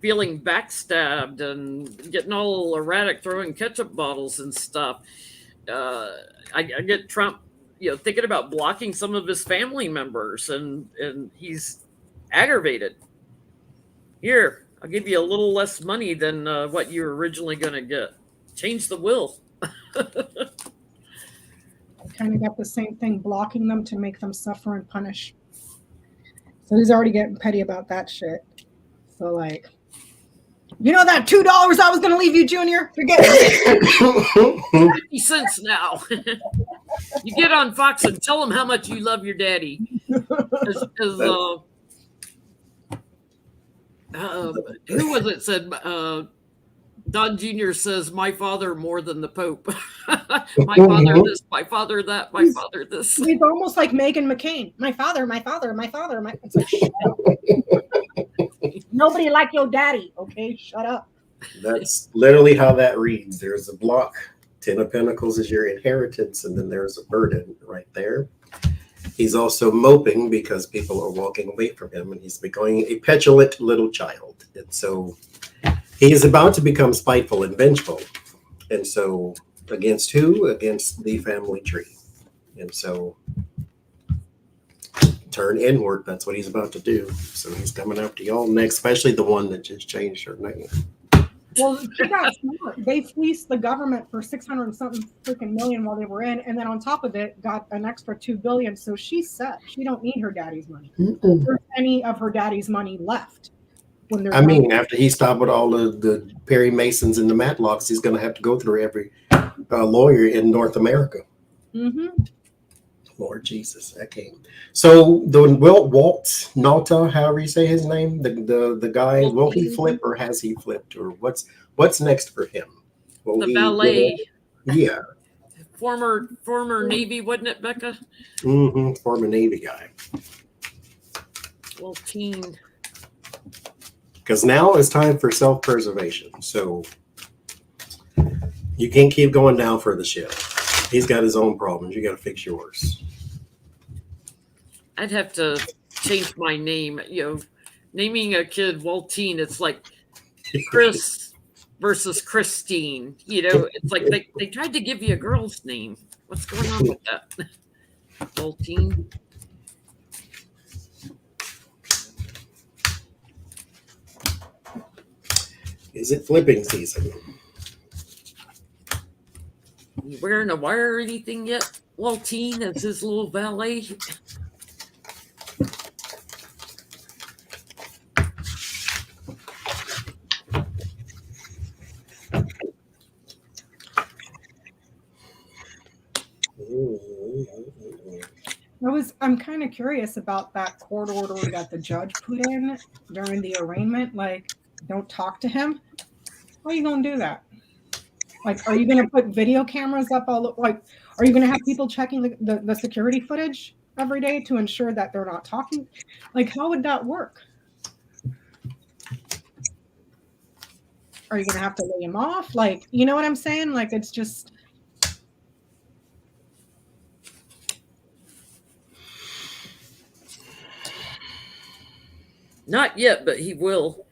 feeling backstabbed and getting all erratic, throwing ketchup bottles and stuff. I get Trump, thinking about blocking some of his family members, and he's aggravated. Here, I'll give you a little less money than what you were originally going to get. Change the will. I kind of got the same thing, blocking them to make them suffer and punish. So he's already getting petty about that shit. So like, that $2 I was going to leave you, Junior? Forget it. 50 cents now. You get on Fox and tell them how much you love your daddy. Who was it said? Don Jr. says, my father more than the Pope. My father this, my father that, my father this. He's almost like Meghan McCain. My father. It's like, shut up. Nobody like your daddy. Okay, shut up. That's literally how that reads. There's a block. 10 of Pentacles is your inheritance, and then there's a burden right there. He's also moping because people are walking away from him, and he's becoming a petulant little child. And so he is about to become spiteful and vengeful. And so against who? Against the family tree. And so turn inward. That's what he's about to do. So he's coming after y'all next, especially the one that just changed her name. Well, she got smart. They fleeced the government for 600 and something freaking million while they were in, and then on top of it, got an extra $2 billion. So she's set. She don't need her daddy's money. There's any of her daddy's money left. when they're I done. mean, after he stopped with all the Perry Masons and the Matlocks, he's going to have to go through every lawyer in North America. Mm-hmm. Lord Jesus, that came. So the Walt Nauta, however you say his name, the guy, will he flip or has he flipped, or what's next for him? Will The he valet, yeah, former Navy, wasn't it, Becca? former Navy guy. Well, teen. Because now it's time for self-preservation. So you can't keep going down for the ship. He's got his own problems. You got to fix yours. I'd have to change my name. You know, naming a kid Waltine, it's like Chris versus Christine. You know, it's like they tried to give you a girl's name. What's going on with that? Waltine. Is it flipping season? You wearing a wire or anything yet? Waltine as his little valet. I'm kind of curious about that court order that the judge put in during the arraignment. Like, don't talk to him. How are you gonna do that? Like, are you gonna put video cameras up all like? Are you gonna have people checking the security footage every day to ensure that they're not talking? Like, how would that work? Are you gonna have to lay him off? Like, you know what I'm saying? Like, it's just. Not yet, but he will.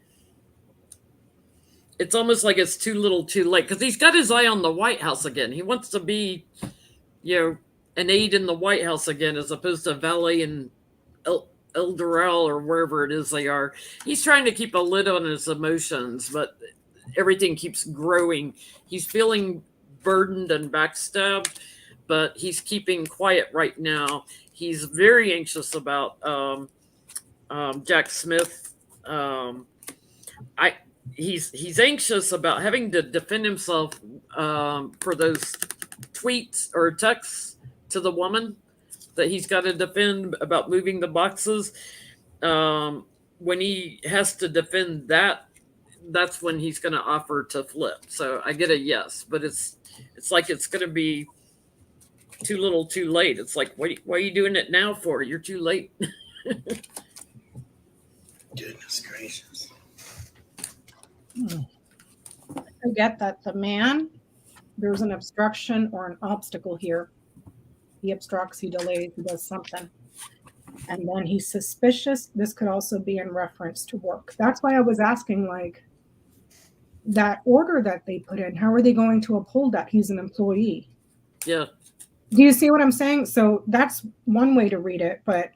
It's almost like it's too little too late because he's got his eye on the White House again. He wants to be, you know, an aide in the White House again as opposed to valet in El Dorado or wherever it is they are. He's trying to keep a lid on his emotions, but everything keeps growing. He's feeling burdened and backstabbed, but he's keeping quiet right now. He's very anxious about Jack Smith. He's anxious about having to defend himself for those tweets or texts to the woman that he's got to defend about moving the boxes. When he has to defend that, that's when he's going to offer to flip. So I get a yes, but it's like it's going to be too little, too late. It's like, why are you doing it now for? You're too late. Goodness gracious. I get that the man, there's an obstruction or an obstacle here. He obstructs, he delays, he does something. And then he's suspicious. This could also be in reference to work. That's why I was asking, like, that order that they put in, how are they going to uphold that? He's an employee. Yeah. Do you see what I'm saying? So that's one way to read it, but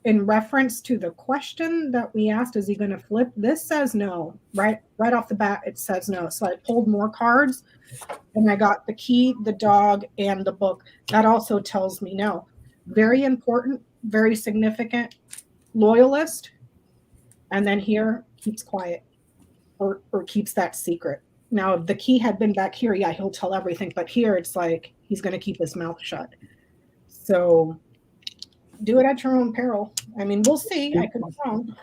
in reference to the question that we asked, is he going to flip? This says no, right off the bat, it says no. So I pulled more cards and I got the key, the dog, and the book. That also tells me no. Very important, very significant, loyalist. And then here, keeps quiet or keeps that secret. Now, if the key had been back here, yeah, he'll tell everything. But here it's like he's going to keep his mouth shut. So do it at your own peril. I mean, we'll see. I could be wrong.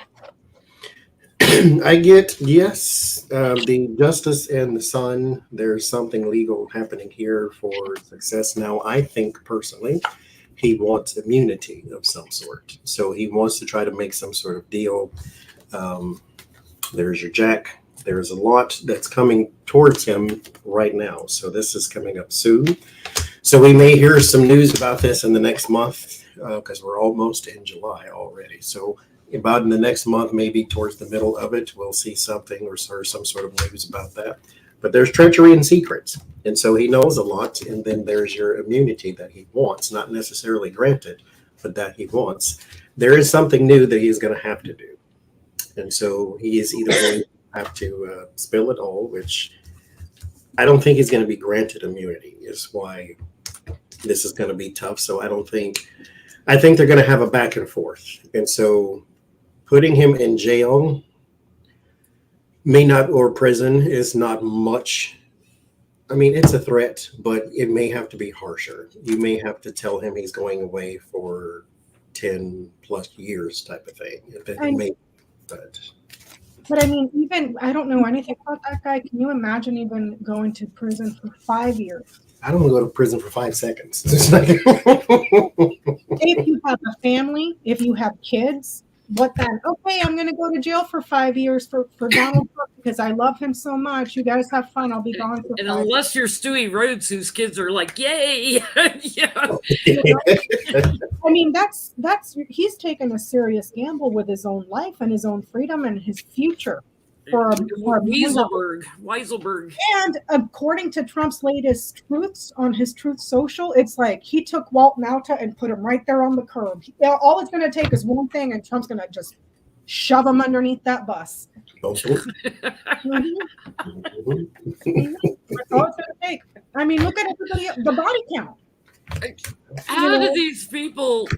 I get, yes, the Justice and the Son, there's something legal happening here for success. Now, I think personally, he wants immunity of some sort. So he wants to try to make some sort of deal. There's your Jack. There's a lot that's coming towards him right now. So this is coming up soon. So we may hear some news about this in the next month. Because we're almost in July already. So about in the next month, maybe towards the middle of it, we'll see something or some sort of news about that. But there's treachery and secrets. And so he knows a lot. And then there's your immunity that he wants, not necessarily granted, but that he wants. There is something new that he's going to have to do. And so he is either going to have to spill it all, which I don't think he's going to be granted immunity, is why this is going to be tough. So I think they're going to have a back and forth. And so putting him in jail may not, or prison is not much. I mean, it's a threat, but it may have to be harsher. You may have to tell him he's going away for 10 plus years type of thing. But I mean, even I don't know anything about that guy. Can you imagine even going to prison for 5 years? I don't want to go to prison for 5 seconds. If you have a family, if you have kids, what then? Okay, I'm going to go to jail for 5 years for Donald Trump because I love him so much. You guys have fun. I'll be gone for and 5 unless you're Stewie Rhodes, whose kids are like, yay! Yeah. I mean, that's he's taken a serious gamble with his own life and his own freedom and his future. Weiselberg. And according to Trump's latest truths on his Truth Social, it's like he took Walt Nauta and put him right there on the curb. All it's going to take is one thing, and Trump's going to just shove him underneath that bus. That's all it's going to take. I mean, look at everybody, the body count. How do these people?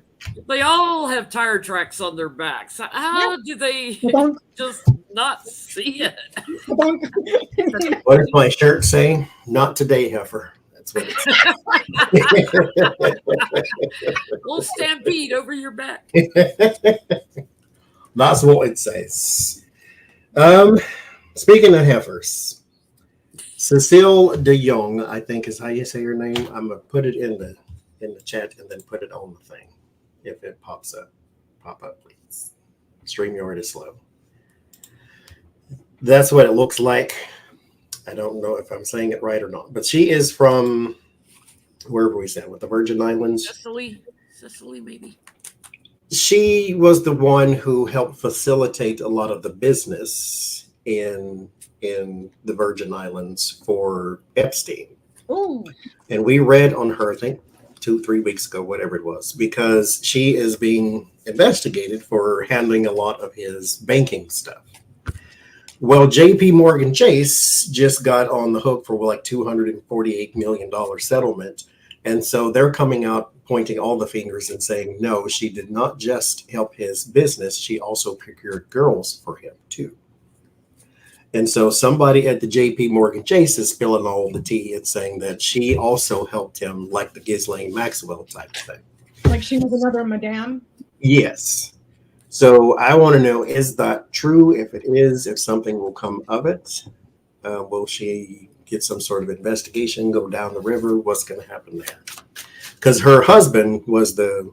They all have tire tracks on their backs. How do they just not see it? What does my shirt say? Not today, heifer. That's what it's. Little stampede over your back. That's what it says. Speaking of heifers, Cecile de Jong, I think is how you say her name. I'm gonna put it in the chat and then put it on the thing. If it pops up, please. StreamYard is slow. That's what it looks like. I don't know if I'm saying it right or not, but she is from wherever we said, with the Virgin Islands. Sicily, maybe. She was the one who helped facilitate a lot of the business in the Virgin Islands for Epstein. Ooh. And we read on her, I think, 2-3 weeks ago, whatever it was, because she is being investigated for handling a lot of his banking stuff. Well, JP Morgan Chase just got on the hook for like $248 million settlement. And so they're coming out, pointing all the fingers and saying, no, she did not just help his business. She also procured girls for him too. And so somebody at the JP Morgan Chase is spilling all the tea and saying that she also helped him, like the Ghislaine Maxwell type of thing. Like she was another madame? Yes. So I want to know, is that true? If it is, if something will come of it, will she get some sort of investigation, go down the river? What's going to happen there? Because her husband was the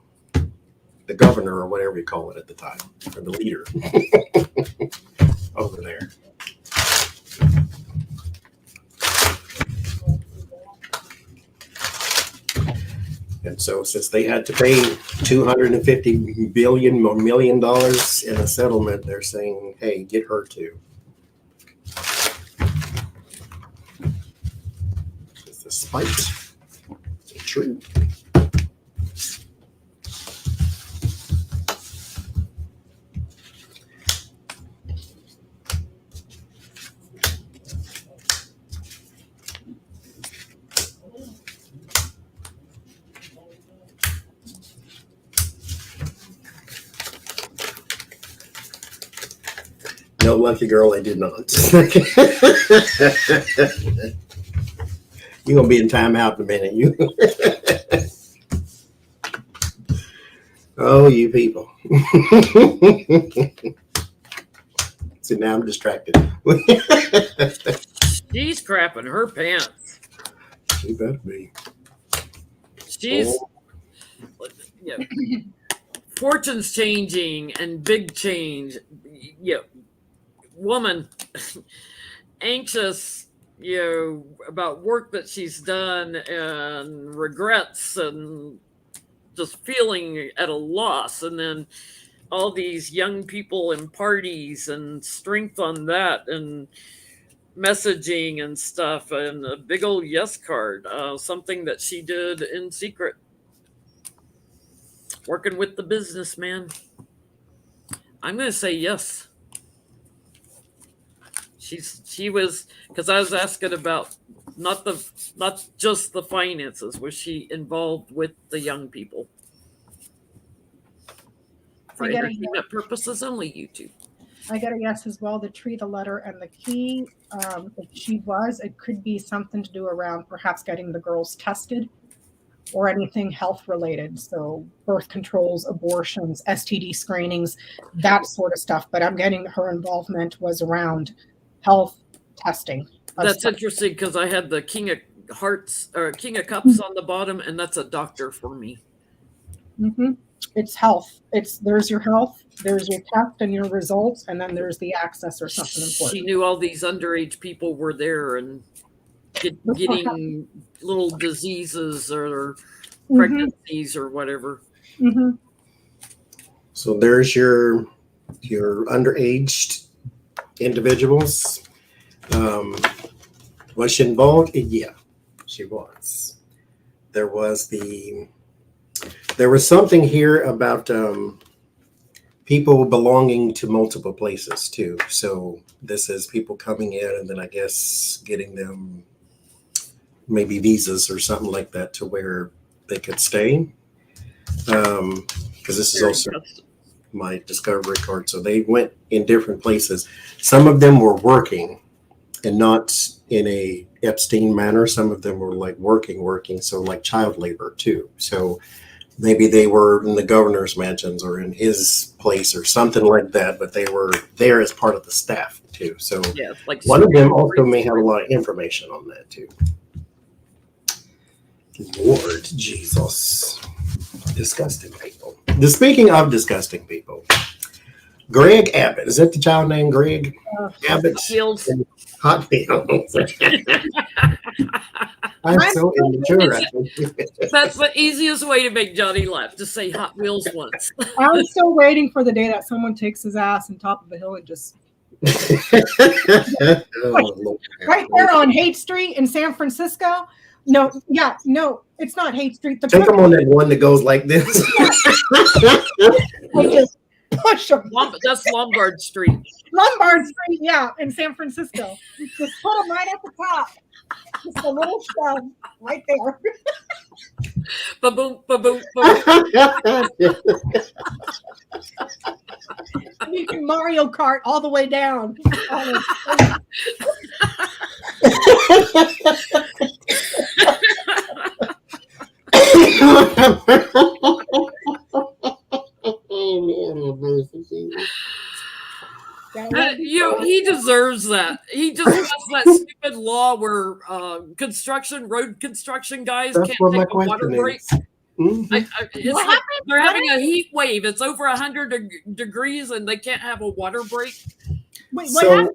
governor or whatever you call it at the time, or the leader over there. And so since they had to pay $250 million in a settlement, they're saying, hey, get her too. Is the spite true? No, lucky girl, I did not. You're going to be in timeout in a minute. You. Oh, you people. See, now I'm distracted. She's crapping her pants. She better be. She's fortunes changing and big change. Woman anxious, about work that she's done and regrets and just feeling at a loss. And then all these young people and parties and strength on that and messaging and stuff and a big old yes card, something that she did in secret, working with the businessman. I'm going to say yes. She was, because I was asking about not just the finances. Was she involved with the young people for entertainment purposes only? YouTube. I got a yes as well. The tree, the letter, and the key. If she was, it could be something to do around perhaps getting the girls tested or anything health related. So birth controls, abortions, STD screenings, that sort of stuff. But I'm getting her involvement was around health testing. That's stuff. interesting because I had the King of Hearts or King of Cups on the bottom, and that's a doctor for me. Mm-hmm. It's health. There's your health, there's your test and your results, and then there's the access or something important. She knew all these underage people were there and getting little diseases or pregnancies or whatever. Mm-hmm. So there's your underage individuals. Was she involved? Yeah, she was. There was something here about people belonging to multiple places too. So this is people coming in and then I guess getting them maybe visas or something like that to where they could stay. Because this is also my discovery card. So they went in different places. Some of them were working and not in a Epstein manner. Some of them were like working. So like child labor too. So maybe they were in the governor's mansions or in his place or something like that, but they were there as part of the staff too. So yeah, like one of them also may have a lot of information on that too. Lord Jesus. Disgusting people. Speaking of disgusting people, Greg Abbott. Is that the child name, Greg Abbott? Hot Wheels. I'm so immature. That's the easiest way to make Johnny laugh. Just say Hot Wheels once. I'm still waiting for the day that someone takes his ass on top of a hill and just right there on Haight Street in San Francisco. No, it's not Haight Street. Take them on that one that goes like this. Just push them. That's Lombard Street. Lombard Street, yeah, in San Francisco. Just put them right at the top. Just a little shove right there. Ba-boom, ba-boom, ba-boom. You can Mario Kart all the way down. He deserves that. He just has that stupid law where road construction guys That's can't what take my a water question break. is. Mm-hmm. It's like they're having a heat wave. It's over 100 degrees and they can't have a water break. Wait, so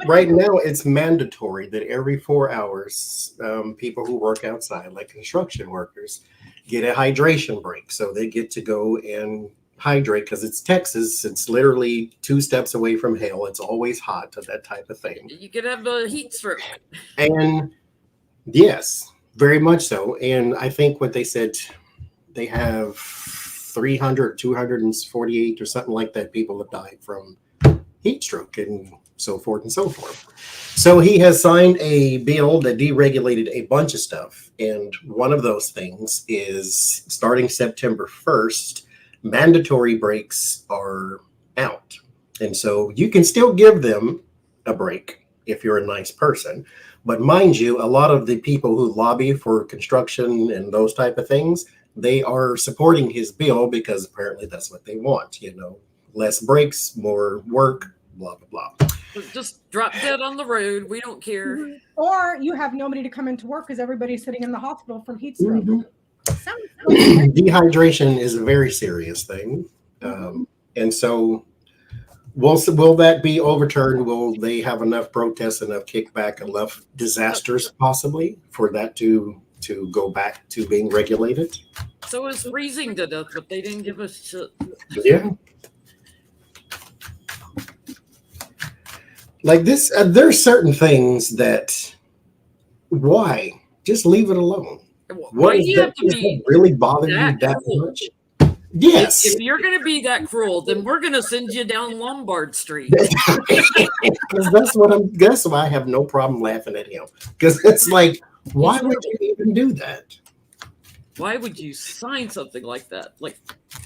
right now it's mandatory that every 4 hours, people who work outside, like construction workers, get a hydration break. So they get to go and hydrate because it's Texas. It's literally 2 steps away from hell. It's always hot, that type of thing. You could have a heat stroke. And yes, very much so. And I think what they said, they have 300, 248 or something like that people have died from heat stroke and so forth and so forth. So he has signed a bill that deregulated a bunch of stuff. And one of those things is starting September 1st, mandatory breaks are out. And so you can still give them a break if you're a nice person. But mind you, a lot of the people who lobby for construction and those type of things, they are supporting his bill because apparently that's what they want. Less breaks, more work, blah, blah, blah. Just drop dead on the road. We don't care. Mm-hmm. Or you have nobody to come into work because everybody's sitting in the hospital from heat stroke. Mm-hmm. Dehydration is a very serious thing. And so will that be overturned? Will they have enough protests, enough kickback, enough disasters possibly for that to go back to being regulated? So it's freezing to death, but they didn't give us shit. Yeah. Like this, there's certain things that, why? Just leave it alone. Why do you have to be really bother you that much? Yes. If you're going to be that cruel, then we're going to send you down Lombard Street. That's why I have no problem laughing at him. Because it's like, why would you even do that? Why would you sign something like that? Like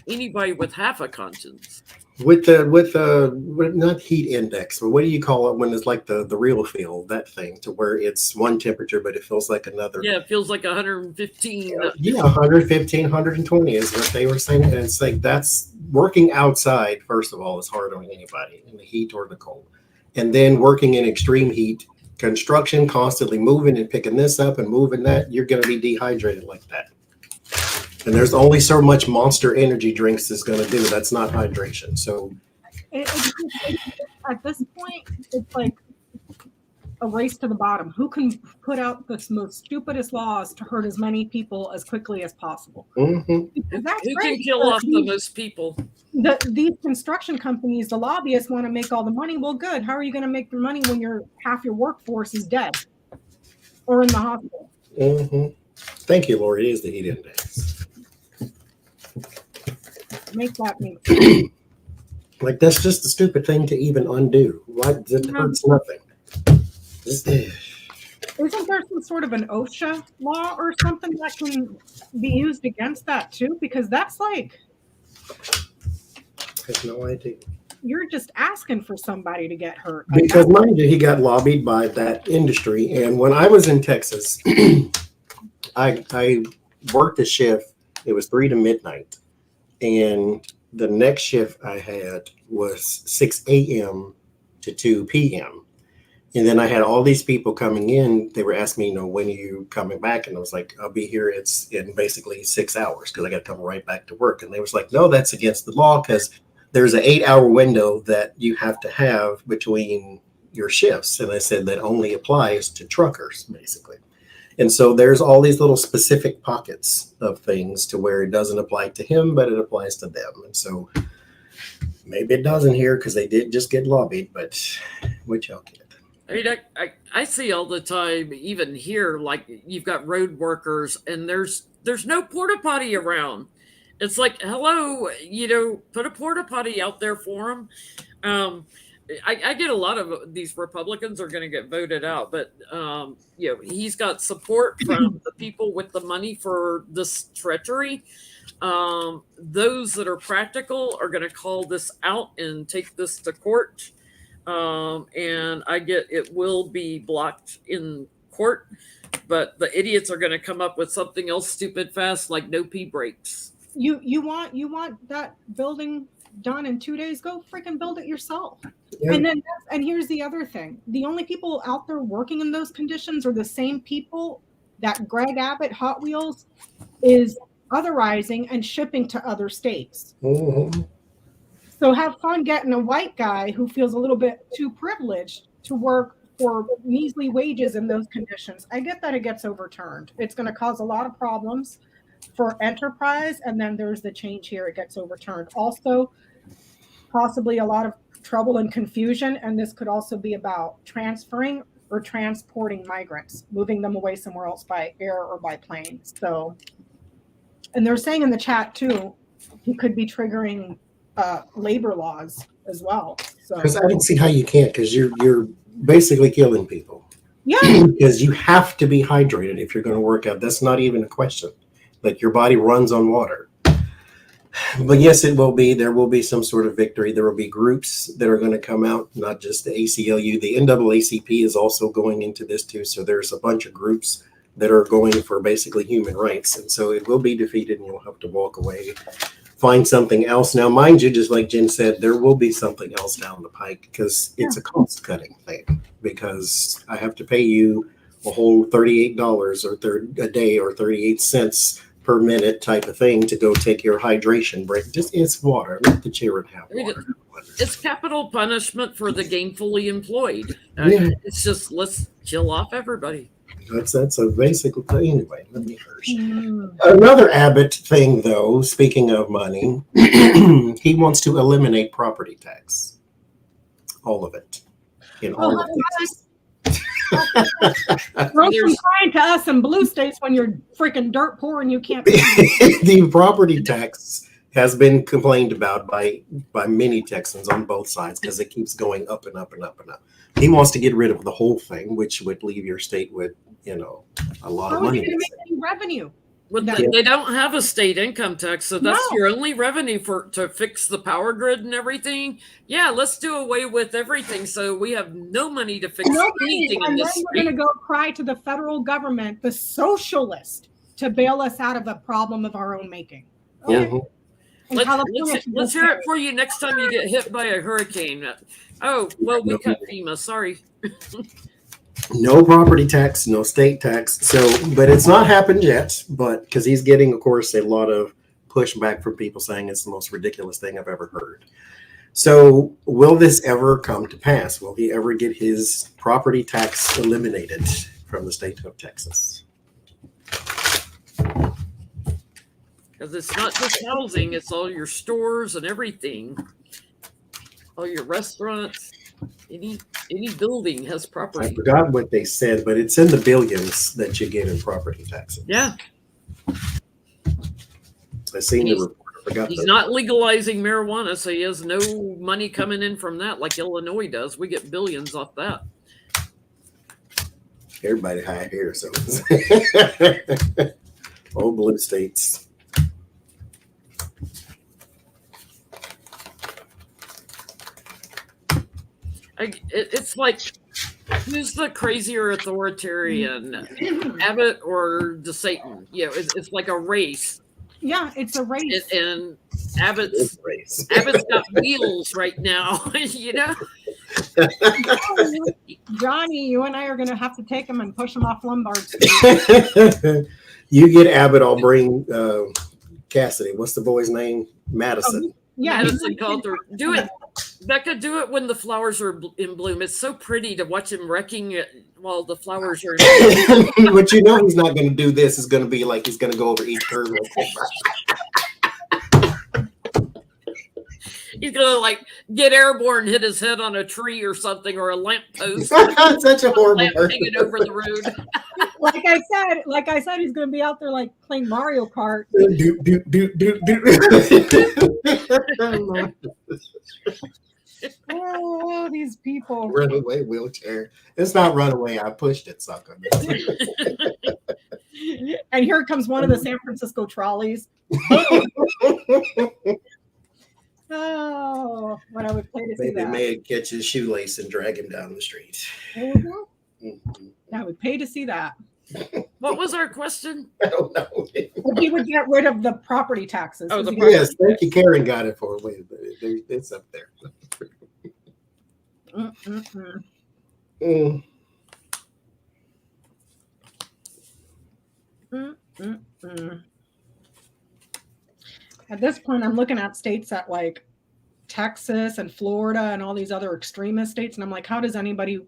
anybody with half a conscience. with not heat index, but what do you call it when it's like the real feel, that thing to where it's one temperature but it feels like another? Yeah, it feels like 115. Yeah, 115, 120 is what they were saying. And it's like that's working outside, first of all, is hard on anybody in the heat or the cold. And then working in extreme heat, construction, constantly moving and picking this up and moving that, you're going to be dehydrated like that. And there's only so much Monster energy drinks is going to do. That's not hydration. So at this point, it's like a race to the bottom. Who can put out the most stupidest laws to hurt as many people as quickly as possible? mm-hmm. That's Who great. can kill off the most people? These construction companies, the lobbyists want to make all the money. Well, good. How are you going to make the money when half your workforce is dead or in the hospital? Mm-hmm. Thank you, Lori. It is the heat index. Make that mean. Like that's just a stupid thing to even undo. What? It hurts nothing. Isn't there some sort of an OSHA law or something that can be used against that too? Because that's like, I have no idea. You're just asking for somebody to get hurt. Because mind you, he got lobbied by that industry. And when I was in Texas, I worked a shift. It was 3 to midnight. And the next shift I had was 6 a.m. to 2 p.m. And then I had all these people coming in. They were asking me, when are you coming back? And I was like, I'll be here. It's in basically 6 hours because I got to come right back to work. And they was like, no, that's against the law because there's an 8-hour window that you have to have between your shifts. And I said that only applies to truckers, basically. And so there's all these little specific pockets of things to where it doesn't apply to him, but it applies to them. And so maybe it doesn't here because they did just get lobbied, but which y'all get. I mean, I see all the time, even here, like you've got road workers and there's no porta potty around. It's like, hello, put a porta potty out there for them. I get a lot of these Republicans are going to get voted out, but he's got support from the people with the money for this treachery. Those that are practical are going to call this out and take this to court. And it will be blocked in court, but the idiots are going to come up with something else stupid fast, like no pee breaks. You want that building done in 2 days? Go freaking build it yourself. Yeah. And here's the other thing: the only people out there working in those conditions are the same people that Greg Abbott Hot Wheels is otherizing and shipping to other states. Mm-hmm. So have fun getting a white guy who feels a little bit too privileged to work for measly wages in those conditions. I get that it gets overturned. It's going to cause a lot of problems for enterprise, and then there's the change here. It gets overturned. Also, possibly a lot of trouble and confusion, and this could also be about transferring or transporting migrants, moving them away somewhere else by air or by plane. So, and they're saying in the chat too, he could be triggering labor laws as well. So, because I don't see how you can't, because you're basically killing people. Yeah, because you have to be hydrated if you're going to work out. That's not even a question. Like your body runs on water. But yes, there will be some sort of victory. There will be groups that are going to come out, not just the ACLU. The NAACP is also going into this too. So there's a bunch of groups that are going for basically human rights. And so it will be defeated and you'll have to walk away, find something else. Now, mind you, just like Jen said, there will be something else down the pike because it's a cost cutting thing, because I have to pay you a whole $38 a day or 38 cents per minute type of thing to go take your hydration break. It's water. Let the children have water. It's capital punishment for the gainfully employed. Yeah. It's just, let's kill off everybody. That's a basic thing. Anyway, let me first. Another Abbott thing, though, speaking of money, he wants to eliminate property tax. All of it. In all of Texas. Throw some sign to us in blue states when you're freaking dirt poor and you can't. The property tax has been complained about by many Texans on both sides because it keeps going up and up and up and up. He wants to get rid of the whole thing, which would leave your state with, a lot of money. How are you going to make any revenue? Well, that- they don't have a state income tax, so that's No. your only revenue to fix the power grid and everything. Yeah, let's do away with everything, so we have no money to fix anything in and then this we're going to state. go cry to the federal government, the socialist, to bail us out of a problem of our own making. Yeah. And California should Let's go hear it pay. for you next time you get hit by a hurricane. Oh, well, we cut FEMA. Sorry. No property tax, no state tax. So, but it's not happened yet. But because he's getting, of course, a lot of pushback from people saying it's the most ridiculous thing I've ever heard. So, will this ever come to pass? Will he ever get his property tax eliminated from the state of Texas? Because it's not just housing, it's all your stores and everything. All your restaurants. Any building has I property. forgot what they said, but it's in the billions that you get in property taxes. Yeah. I seen the report. I forgot He's the, not legalizing marijuana, so he has no money coming in from that like Illinois does. We get billions off that. everybody high here, so old blue states. It's like, who's the crazier authoritarian, Abbott or DeSatan? You know, it's like a race, Yeah, it's a race. and Abbott's Race. got wheels right now. You know, Johnny, you and I are going to have to take him and push him off Lombard Street. You get Abbott, I'll bring Cassidy. What's the boy's name? Madison. Yeah, Madison called her. Do it, Becca. Do it when the flowers are in bloom. It's so pretty to watch him wrecking it while the flowers are. But you know he's not going to do this. It's going to be like he's going to go over each curve. He's gonna like get airborne, hit his head on a tree or something, or a lamppost. Such a horrible Lamp person. hanging over the road. like I said, he's going to be out there like playing Mario Kart. Do, do, do, do, do. Oh, these people. Runaway wheelchair. It's not runaway. I pushed it, sucker. And here comes one of the San Francisco trolleys. Oh, what I would pay to see Maybe that. may catch his shoelace and drag him down the street. Mhm. Mhm. I would pay to see that. What was our question? I don't know. If he would get rid of the property taxes. Oh, Is the he- Yes, thank you. Karen got it for me, but it's up there. Mm-mm-mm. Mm. Mm-mm-mm. At this point, I'm looking at states that like Texas and Florida and all these other extremist states, and I'm like, how does anybody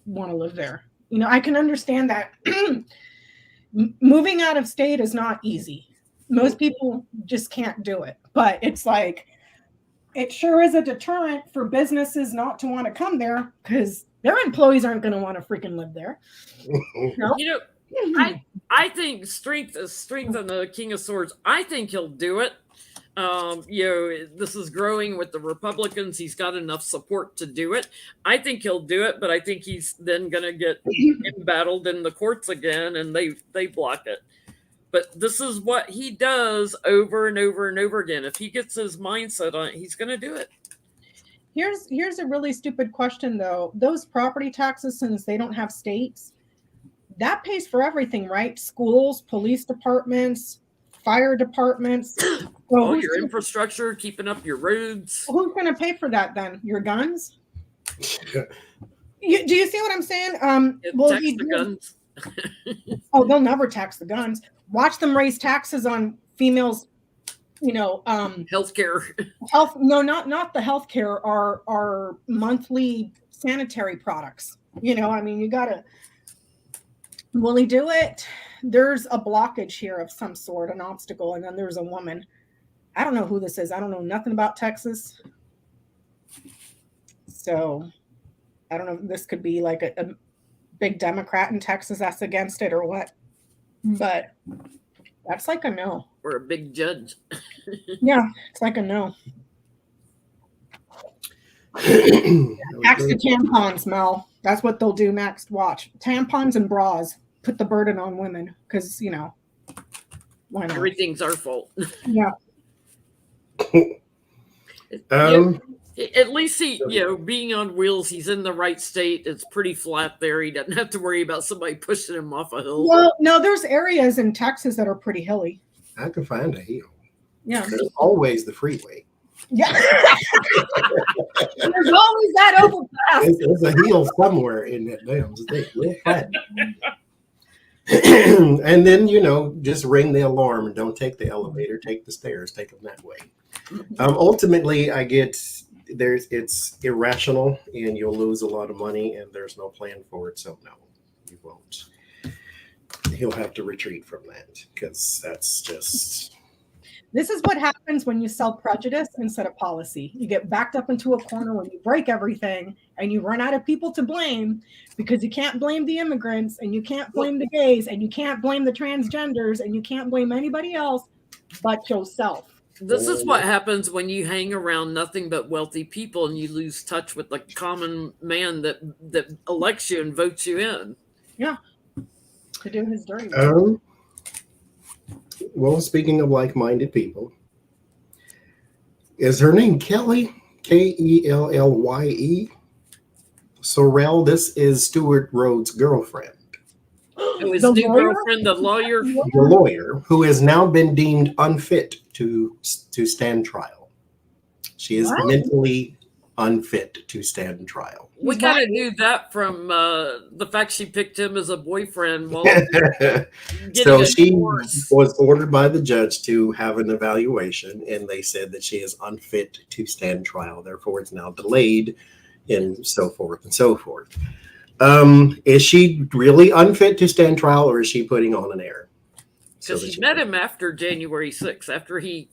want to live there? You know, I can understand that moving out of state is not easy. Most people just can't do it, but it's like it sure is a deterrent for businesses not to want to come there because their employees aren't going to want to freaking live there. No? You know, I think strength on the King of Swords. I think he'll do it. You know, this is growing with the Republicans. He's got enough support to do it. I think he'll do it, but I think he's then going to get embattled in the courts again, and they block it. But this is what he does over and over and over again. If he gets his mindset on it, he's going to do it. Here's a really stupid question though. Those property taxes, since they don't have states, that pays for everything, right? Schools, police departments, fire departments. Well, All your infrastructure, keeping up your roads. who's going to pay for that then? Your guns? Do you see what I'm saying? Tax the guns. Oh, they'll never tax the guns. Watch them raise taxes on females. You know, Healthcare. health. No, not the healthcare. Our monthly sanitary products. You know, I mean, you gotta. Will he do it? There's a blockage here of some sort, an obstacle, and then there's a woman. I don't know who this is. I don't know nothing about Texas. So I don't know if this could be like a big Democrat in Texas that's against it or what. But that's like a no. Or a big judge. Yeah, it's like a no. Tax the tampons, Mel. That's what they'll do next. Watch. Tampons and bras. Put the burden on women because, you know, Why not? Everything's our fault. Yeah. At least he, being on wheels, he's in the right state. It's pretty flat there. He doesn't have to worry about somebody pushing him off a hill. Well, no, there's areas in Texas that are pretty hilly. I can find a hill. Yeah. There's always the freeway. Yeah. There's always that overpass. There's a hill somewhere in that damn state. Real flat. And then, just ring the alarm and don't take the elevator, take the stairs, take them that way. Ultimately, I get it's irrational and you'll lose a lot of money and there's no plan for it. So no, you won't. He'll have to retreat from that because that's just. This is what happens when you sell prejudice instead of policy. You get backed up into a corner when you break everything and you run out of people to blame because you can't blame the immigrants and you can't blame the gays and you can't blame the transgenders and you can't blame anybody else but yourself. This is what happens when you hang around nothing but wealthy people and you lose touch with the common man that elects you and votes you in. Yeah. To do his dirty work. Well, speaking of like-minded people, is her name Kelly? Kellye? Sorrell, this is Stuart Rhodes' girlfriend. His new girlfriend, the lawyer? The lawyer, who has now been deemed unfit to stand trial. She is mentally unfit to stand trial. We kind of knew that from the fact she picked him as a boyfriend. While so she was ordered by the judge to have an evaluation, and they said that she is unfit to stand trial. Therefore, it's now delayed, and so forth and so forth. Is she really unfit to stand trial, or is she putting on an air? Because she met him after January 6th, after he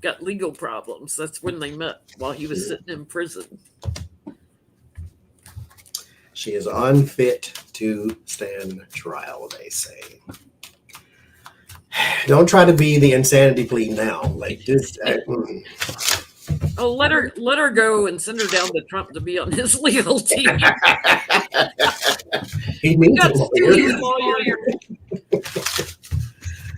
got legal problems. That's when they met, while he was sitting in prison. She is unfit to stand trial, they say. Don't try to be the insanity plea now. Like just. Oh, let her go and send her down to Trump to be on his legal team. He needs a lawyer.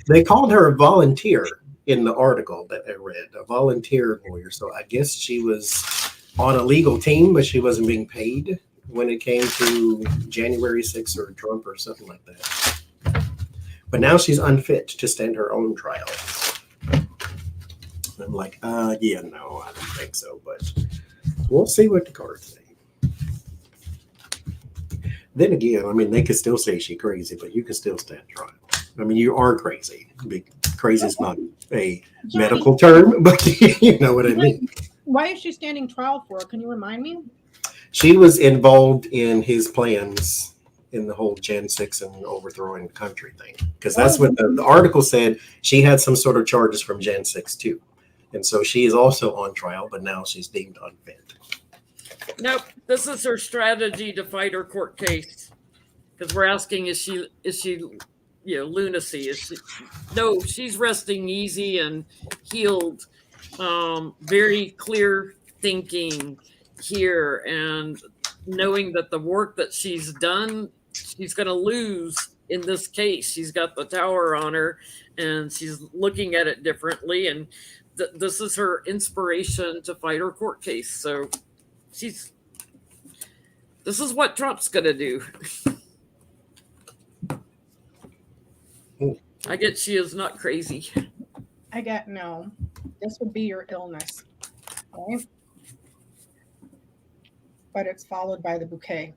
They called her a volunteer in the article that I read, a volunteer lawyer. So I guess she was on a legal team, but she wasn't being paid when it came to January 6th or Trump or something like that. But now she's unfit to stand her own trial. I'm like, no, I don't think so, but we'll see what the cards say. Then again, I mean, they could still say she's crazy, but you can still stand trial. I mean, you are crazy. Crazy is not a medical term, but you know what I mean. Why is she standing trial for? Can you remind me? She was involved in his plans in the whole Jan 6 and overthrowing the country thing. Because that's what the article said. She had some sort of charges from Jan 6 too. And so she is also on trial, but now she's deemed unfit. Nope. This is her strategy to fight her court case. Because we're asking, is she lunacy? No, she's resting easy and healed. Very clear thinking here, and knowing that the work that she's done, she's going to lose in this case. She's got the tower on her, and she's looking at it differently, and this is her inspiration to fight her court case. So this is what Trump's going to do. I get she is not crazy. I get no. This would be your illness, right? But it's followed by the bouquet.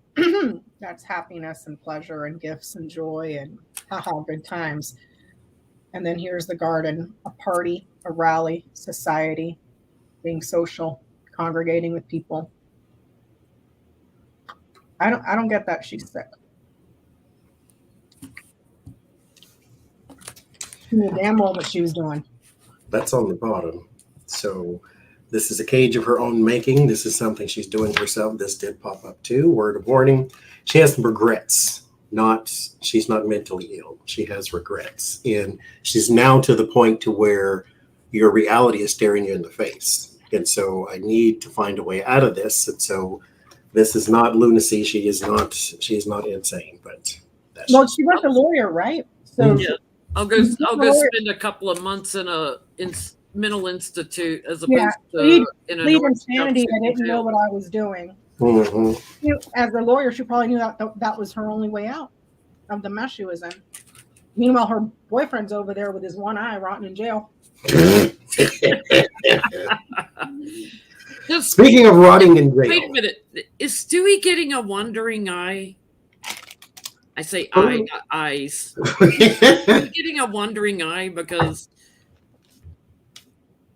That's happiness and pleasure and gifts and joy and good times. And then here's the garden, a party, a rally, society, being social, congregating with people. I don't get that she's sick. She knew damn well what she was doing. That's on the bottom. So this is a cage of her own making. This is something she's doing herself. This did pop up too. Word of warning. She has some regrets. She's not mentally ill. She has regrets. And she's now to the point to where your reality is staring you in the face. And so I need to find a way out of this. And so this is not lunacy. She is not insane, but well, she was a lawyer, right? So yeah. I'll go spend a couple of months in a mental institute as opposed to in a insanity. I didn't know what I was doing. Mm-hmm. As a lawyer, she probably knew that was her only way out of the mess she was in. Meanwhile, her boyfriend's over there with his one eye rotting in jail. Speaking of rotting in jail. Wait a minute. Is Stewie getting a wandering eye? I say eye, not eyes. Is he getting a wandering eye because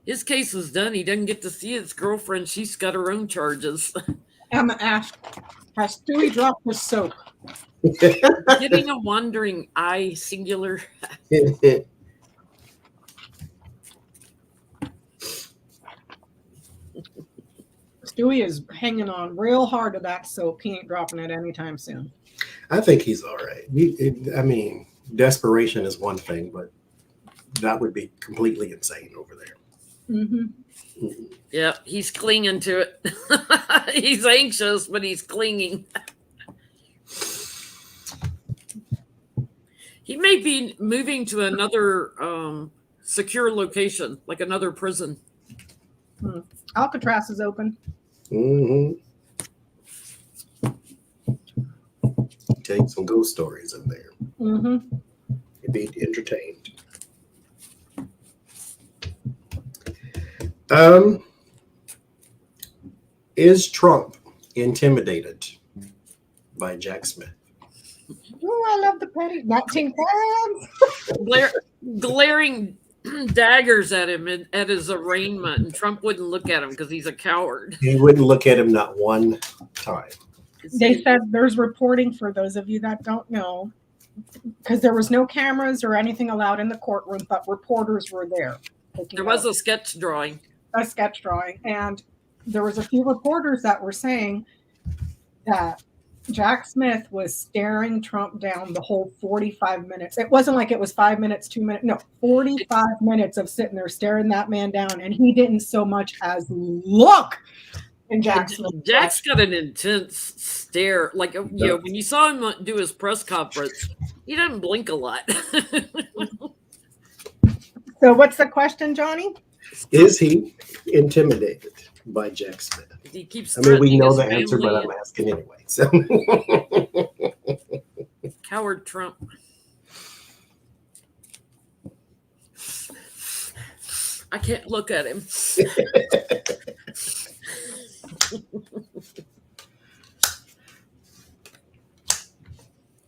his case is done. He doesn't get to see his girlfriend. She's got her own charges. Emma asked, has Stewie dropped his soap? Getting a wandering eye, singular. Stewie is hanging on real hard to that soap. He ain't dropping it anytime soon. I think he's all right. I mean, desperation is one thing, but that would be completely insane over there. Mm-hmm. Yeah, he's clinging to it. He's anxious, but he's clinging. He may be moving to another secure location, like another prison. Alcatraz is open. Mm-hmm. Take some ghost stories in there. Mm-hmm. You'd be entertained. Is Trump intimidated by Jack Smith? Oh, I love the petty 19 pounds. Glaring daggers at him at his arraignment, and Trump wouldn't look at him because he's a coward. He wouldn't look at him not one time. They said there's reporting, for those of you that don't know, because there was no cameras or anything allowed in the courtroom, but reporters were there. There was a sketch drawing. And there was a few reporters that were saying that Jack Smith was staring Trump down the whole 45 minutes. It wasn't like it was 5 minutes, 2 minutes. No, 45 minutes of sitting there staring that man down. And he didn't so much as look in Jack Smith. Jack's got an intense stare. Like, you know, when you saw him do his press conference, he doesn't blink a lot. So what's the question, Johnny? Is he intimidated by Jack Smith? He keeps. I mean, we know the answer, but I'm asking anyway. So, coward Trump. I can't look at him.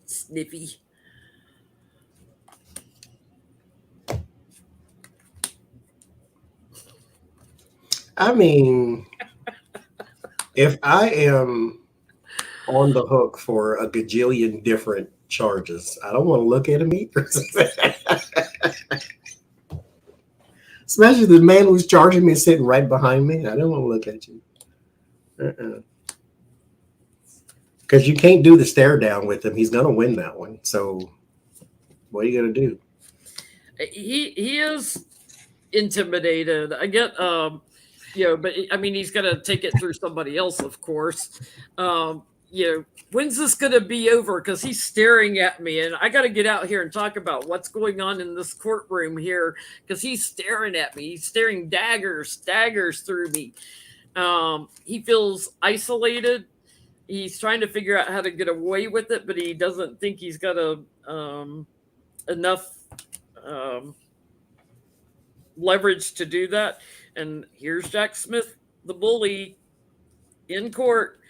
Sniffy. I mean, if I am on the hook for a gajillion different charges, I don't want to look at him either. Especially the man who's charging me is sitting right behind me. I don't want to look at you. Because you can't do the stare down with him. He's going to win that one. So what are you going to do? He is intimidated. I get, you know, but I mean, he's going to take it through somebody else, of course. You know, when's this going to be over? Because he's staring at me, and I got to get out here and talk about what's going on in this courtroom here, because he's staring at me. He's staring daggers through me. He feels isolated. He's trying to figure out how to get away with it, but he doesn't think he's got enough leverage to do that. And here's Jack Smith, the bully, in court,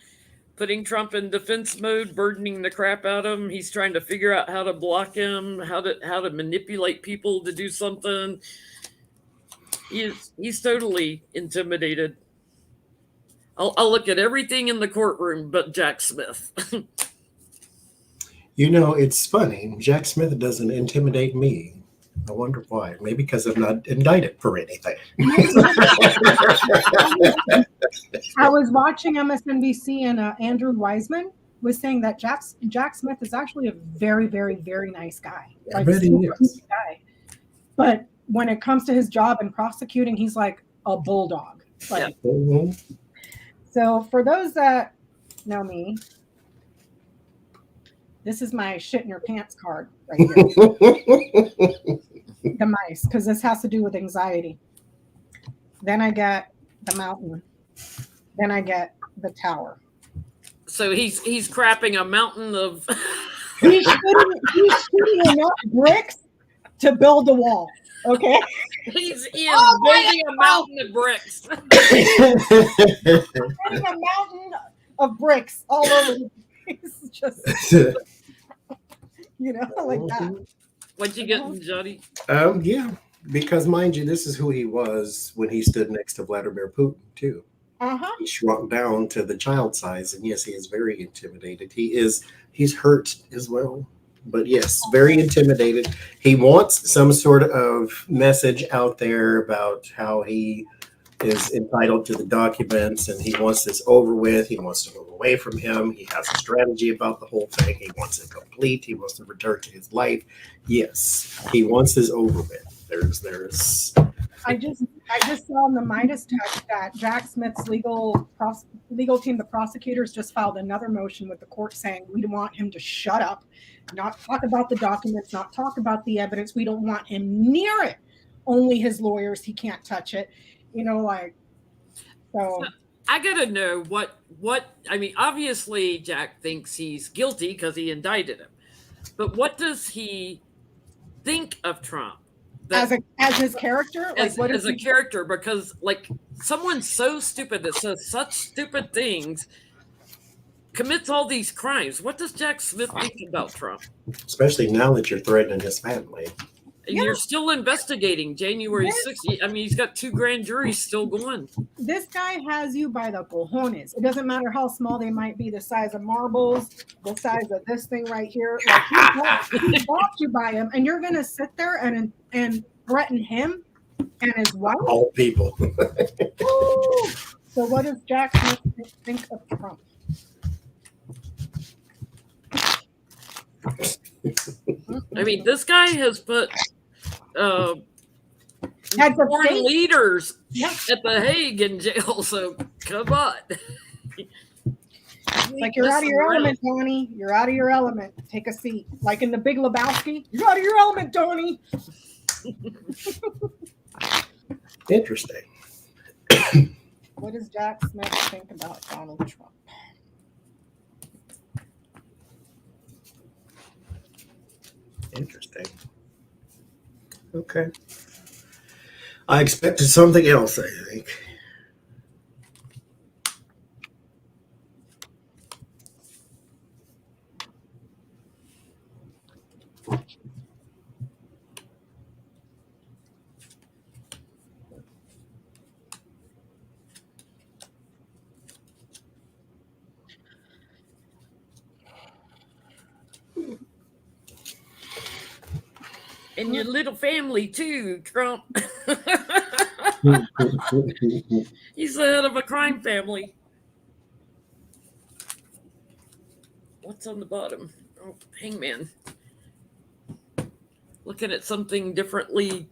putting Trump in defense mode, burdening the crap out of him. He's trying to figure out how to block him, how to manipulate people to do something. He's totally intimidated. I'll look at everything in the courtroom but Jack Smith. You know, it's funny. Jack Smith doesn't intimidate me. I wonder why. Maybe because I'm not indicted for anything. I was watching MSNBC, and Andrew Wiseman was saying that Jack Smith is actually a very, very, very nice guy. I bet he is. Guy. But when it comes to his job and prosecuting, he's like a bulldog. Like, yeah. Mm-hmm. So for those that know me, this is my shit in your pants card right here. twice because this has to do with anxiety. Then I get the mountain. Then I get the tower. So he's crapping a mountain of. He's shooting enough bricks to build a wall. Okay. He's building a mountain of bricks. Building a mountain of bricks all over the place. Just like that. What'd you get, Johnny? Yeah, because mind you, this is who he was when he stood next to Vladimir Putin too. He shrunk down to the child size, and yes, he is very intimidated. He's hurt as well, but yes, very intimidated. He wants some sort of message out there about how he is entitled to the documents, and he wants this over with. He wants to move away from him. He has a strategy about the whole thing. He wants it complete. He wants to return to his life. Yes, he wants this over with. There's. I just saw in the Midas touch that Jack Smith's legal team, the prosecutors, just filed another motion with the court saying we want him to shut up, not talk about the documents, not talk about the evidence. We don't want him near it. Only his lawyers. He can't touch it. So I gotta know what I mean. Obviously, Jack thinks he's guilty because he indicted him, but what does he think of Trump? As his character, as a character, because someone so stupid that says such stupid things commits all these crimes. What does Jack Smith think about Trump? Especially now that you're threatening his family. And you're still investigating January 6th. I mean, he's got 2 grand juries still going. This guy has you by the cojones. It doesn't matter how small they might be, the size of marbles, the size of this thing right here. He got you by him, and you're going to sit there and threaten him and his wife? All people. So what does Jack Smith think of Trump? I mean, this guy has put foreign leaders at The Hague in jail, so come on. Like, you're out of your element, Tony. You're out of your element. Take a seat. Like in The Big Lebowski, you're out of your element, Tony. Interesting. What does Jack Smith think about Donald Trump? Interesting. Okay. I expected something else, I think. And your little family too, Trump. He's the head of a crime family. What's on the bottom? Oh, hangman. Looking at something differently.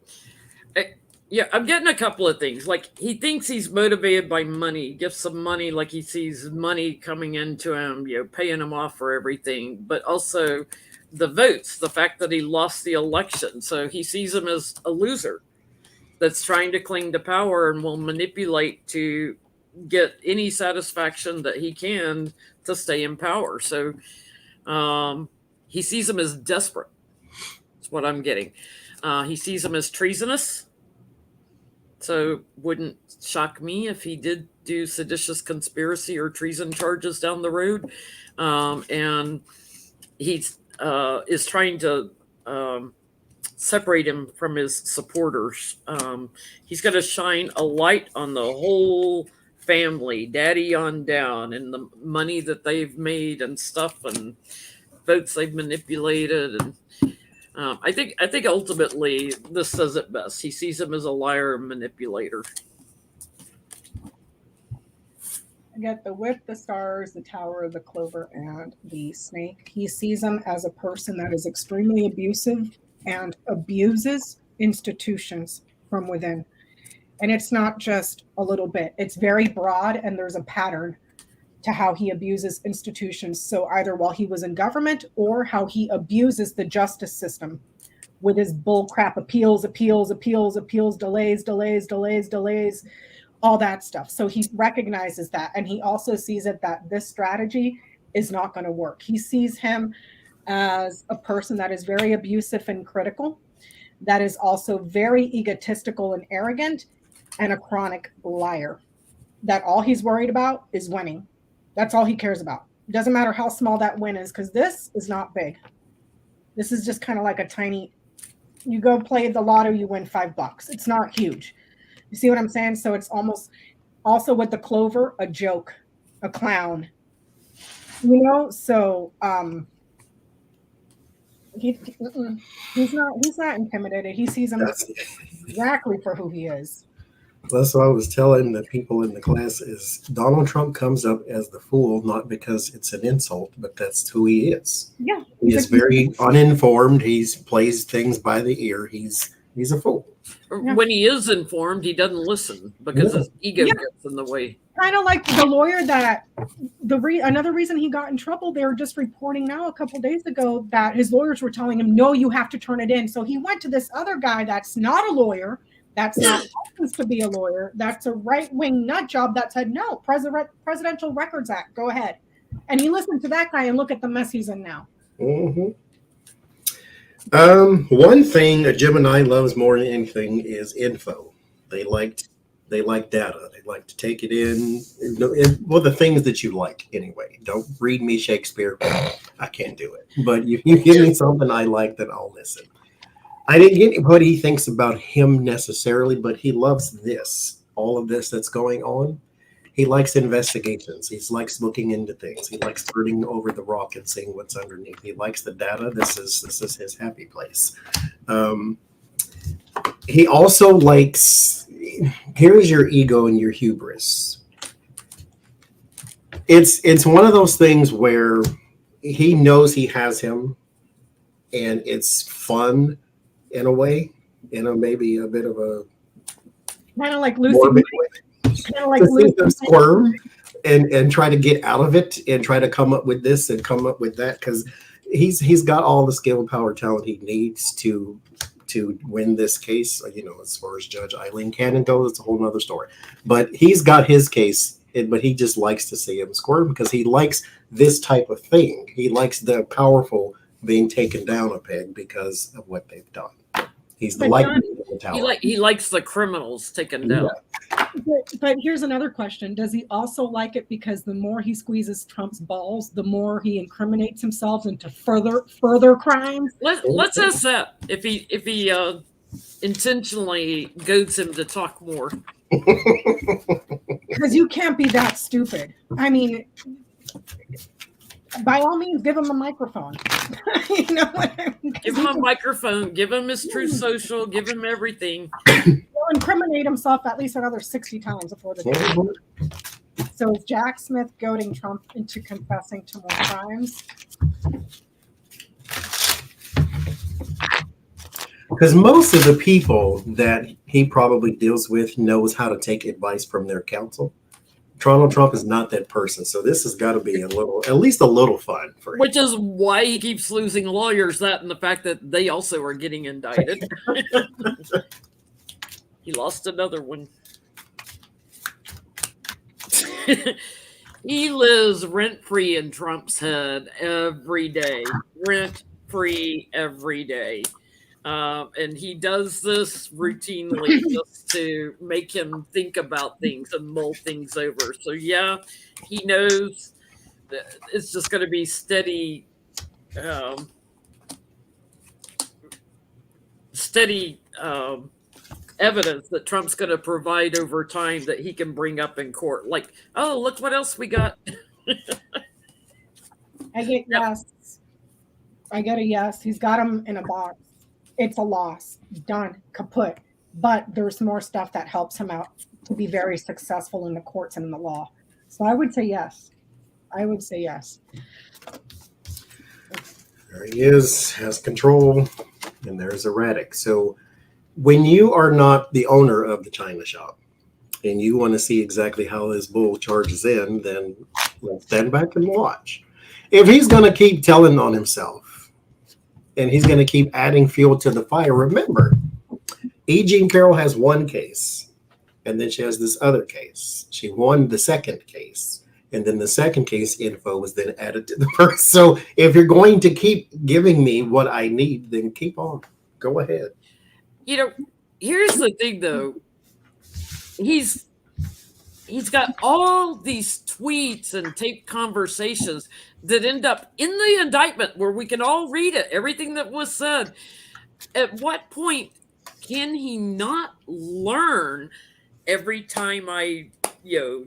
Yeah, I'm getting a couple of things. Like, he thinks he's motivated by money. He gives some money, like he sees money coming into him, paying him off for everything. But also the votes, the fact that he lost the election. So he sees him as a loser that's trying to cling to power and will manipulate to get any satisfaction that he can to stay in power. So he sees him as desperate. That's what I'm getting. He sees him as treasonous. So wouldn't shock me if he did do seditious conspiracy or treason charges down the road. And he's is trying to separate him from his supporters. He's going to shine a light on the whole family, daddy on down, and the money that they've made and stuff, and votes they've manipulated. And I think ultimately this says it best. He sees him as a liar and manipulator. I get the whip, the stars, the tower, the clover, and the snake. He sees him as a person that is extremely abusive and abuses institutions from within. And it's not just a little bit. It's very broad, and there's a pattern to how he abuses institutions. So either while he was in government or how he abuses the justice system with his bull crap appeals, delays, all that stuff. So he recognizes that, and he also sees it that this strategy is not going to work. He sees him as a person that is very abusive and critical, that is also very egotistical and arrogant, and a chronic liar. That all he's worried about is winning. That's all he cares about. It doesn't matter how small that win is, because this is not big. This is just kind of like a tiny, you go play the lotto, you win $5. It's not huge. You see what I'm saying? So it's almost also with the clover, a joke, a clown. You know, so he's not intimidated. He sees him exactly for who he is. That's what I was telling the people in the class is Donald Trump comes up as the fool, not because it's an insult, but that's who he is. Yeah. He is very uninformed. He plays things by the ear. He's a fool. Yeah. When he is informed, he doesn't listen because his ego gets in the way. Kind of like the lawyer that another reason he got in trouble. They were just reporting now a couple days ago that his lawyers were telling him, no, you have to turn it in. So he went to this other guy that's not a lawyer, that's not licensed to be a lawyer, that's a right-wing nut job, that said, no, Presidential Records Act, go ahead. And he listened to that guy, and look at the mess he's in now. Mm-hmm. One thing a Gemini loves more than anything is info. They like data. They like to take it in. Well, the things that you like anyway. Don't read me Shakespeare. I can't do it. But if you give me something I like, then I'll listen. I didn't get what he thinks about him necessarily, but he loves this. All of this that's going on. He likes investigations. He likes looking into things. He likes turning over the rock and seeing what's underneath. He likes the data. This is his happy place. He also likes, here's your ego and your hubris. It's one of those things where he knows he has him, and it's fun in a way, maybe a bit of a kind of like Lucy. Kind of like Lucy squirm and try to get out of it and try to come up with this and come up with that, because he's got all the skill, power, talent he needs to win this case. You know, as far as Judge Eileen Cannon goes, it's a whole nother story. But he's got his case, but he just likes to see him squirm because he likes this type of thing. He likes the powerful being taken down a peg because of what they've done. He's the lightning in the tower. He likes the criminals taken down. Yeah. But here's another question. Does he also like it because the more he squeezes Trump's balls, the more he incriminates himself into further crimes? Let's ask that. If he intentionally goads him to talk more. Because you can't be that stupid. I mean, by all means, give him a microphone. You know what I mean? Give him a microphone. Give him his Truth Social. Give him everything. He'll incriminate himself at least another 60 times before the day. So is Jack Smith goading Trump into confessing to more crimes? Because most of the people that he probably deals with knows how to take advice from their counsel. Donald Trump is not that person, so this has got to be at least a little fun for him. Which is why he keeps losing lawyers, that and the fact that they also are getting indicted. He lost another one. He lives rent-free in Trump's head every day. Rent-free every day. And he does this routinely just to make him think about things and mull things over. So yeah, he knows that it's just going to be steady evidence that Trump's going to provide over time that he can bring up in court. Like, oh, look what else we got. I get yes. I get a yes. He's got him in a box. It's a loss. Done. Kaput. But there's more stuff that helps him out to be very successful in the courts and in the law. So I would say yes. I would say yes. There he is, has control, and there's erratic. So when you are not the owner of the China shop and you want to see exactly how this bull charges in, then let's stand back and watch. If he's going to keep telling on himself and he's going to keep adding fuel to the fire. Remember, E. Jean Carroll has one case, and then she has this other case. She won the second case, and then the second case info was then added to the first. So if you're going to keep giving me what I need, then keep on. Go ahead. You know, here's the thing, though. He's got all these tweets and taped conversations that end up in the indictment where we can all read it, everything that was said. At what point can he not learn every time I,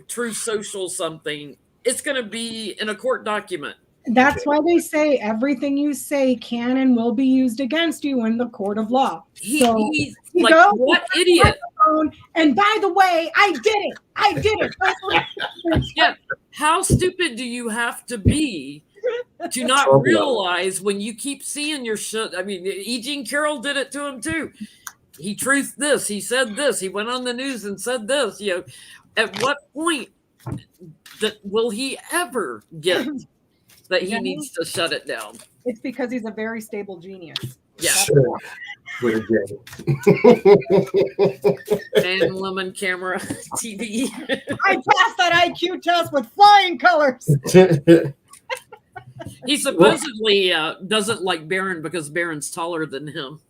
Truth Social something, it's going to be in a court document? That's why they say everything you say can and will be used against you in the court of law. He's you like, go, what idiot? And by the way, I did it. Yeah. How stupid do you have to be to not realize when you keep seeing your shit? I mean, E. Jean Carroll did it to him too. He truthed this. He said this. He went on the news and said this. At what point will he ever get that he needs to shut it down? It's because he's a very stable genius. Yeah. Sure. And lemon camera TV. I passed that IQ test with flying colors. He supposedly doesn't like Barron because Barron's taller than him.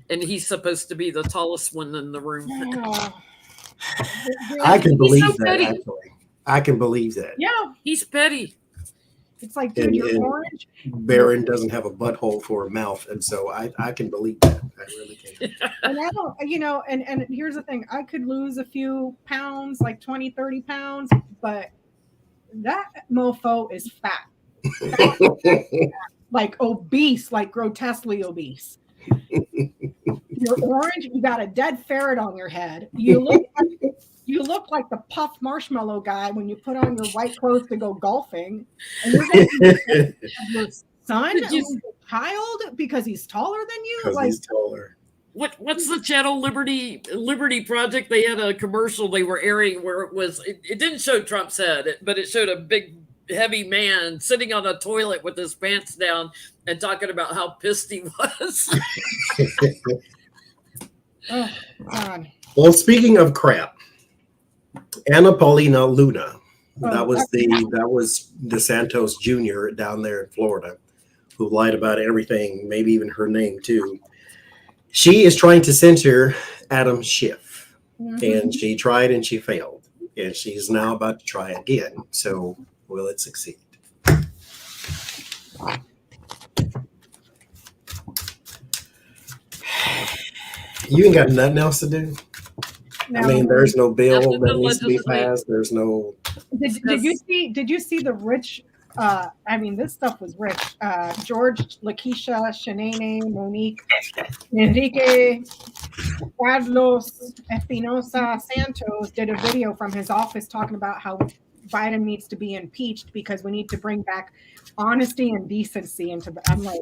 And he's supposed to be the tallest one in the room. I can believe so that, petty. actually. I can believe that. Yeah. He's petty. It's like, dude, you're And orange. Barron doesn't have a butthole for a mouth, and so I can believe that. I really can. And I don't, and here's the thing. I could lose a few pounds, like 20, 30 pounds, but that mofo is fat. Like obese, like grotesquely obese. You're orange, you got a dead ferret on your head. You look like the puffed marshmallow guy when you put on your white clothes to go golfing. And you're going to your son, who's a child, because he's taller than you. Because he's taller. What's the channel Liberty Project? They had a commercial they were airing where it didn't show Trump's head, but it showed a big heavy man sitting on a toilet with his pants down and talking about how pissed he was. Oh, God. Well, speaking of crap, Anna Paulina Luna, that was DeSantos Jr. down there in Florida, who lied about everything, maybe even her name too. She is trying to censor Adam Schiff, and she tried and she failed, and she's now about to try again. So will it succeed? You ain't got nothing else to do. No. I mean, there's no bill that needs to be passed. There's no. Did you see the rich? I mean, this stuff was rich. George, Lakeisha, Shanae, Monique, Enrique, Carlos Espinosa Santos did a video from his office talking about how Biden needs to be impeached because we need to bring back honesty and decency into the. I'm like,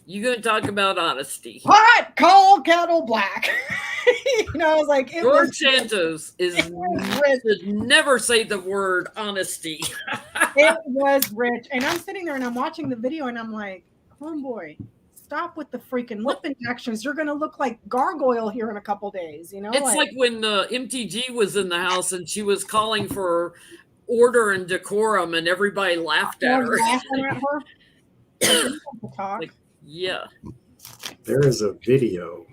You gonna talk about honesty? hot, cold, kettle black. I was like, George Santos should never say the word honesty. It was rich. And I'm sitting there and I'm watching the video and I'm like, homeboy, stop with the freaking lip injections. You're going to look like Gargoyle here in a couple days. It's like when MTG was in the house and she was calling for order and decorum and everybody laughed at her. Like, yeah. There is a video.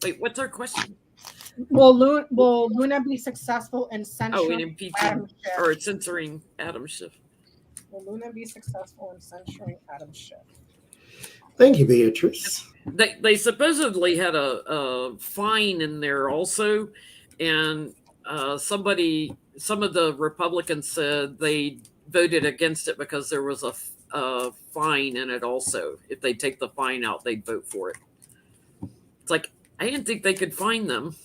Wait, what's our question? Will Luna be successful in censoring in impeaching or censoring Adam Schiff? Will Luna be successful in censoring Adam Schiff? Thank you, Beatrice. They supposedly had a fine in there also, and some of the Republicans said they voted against it because there was a fine in it also. If they take the fine out, they'd vote for it. It's like, I didn't think they could find them.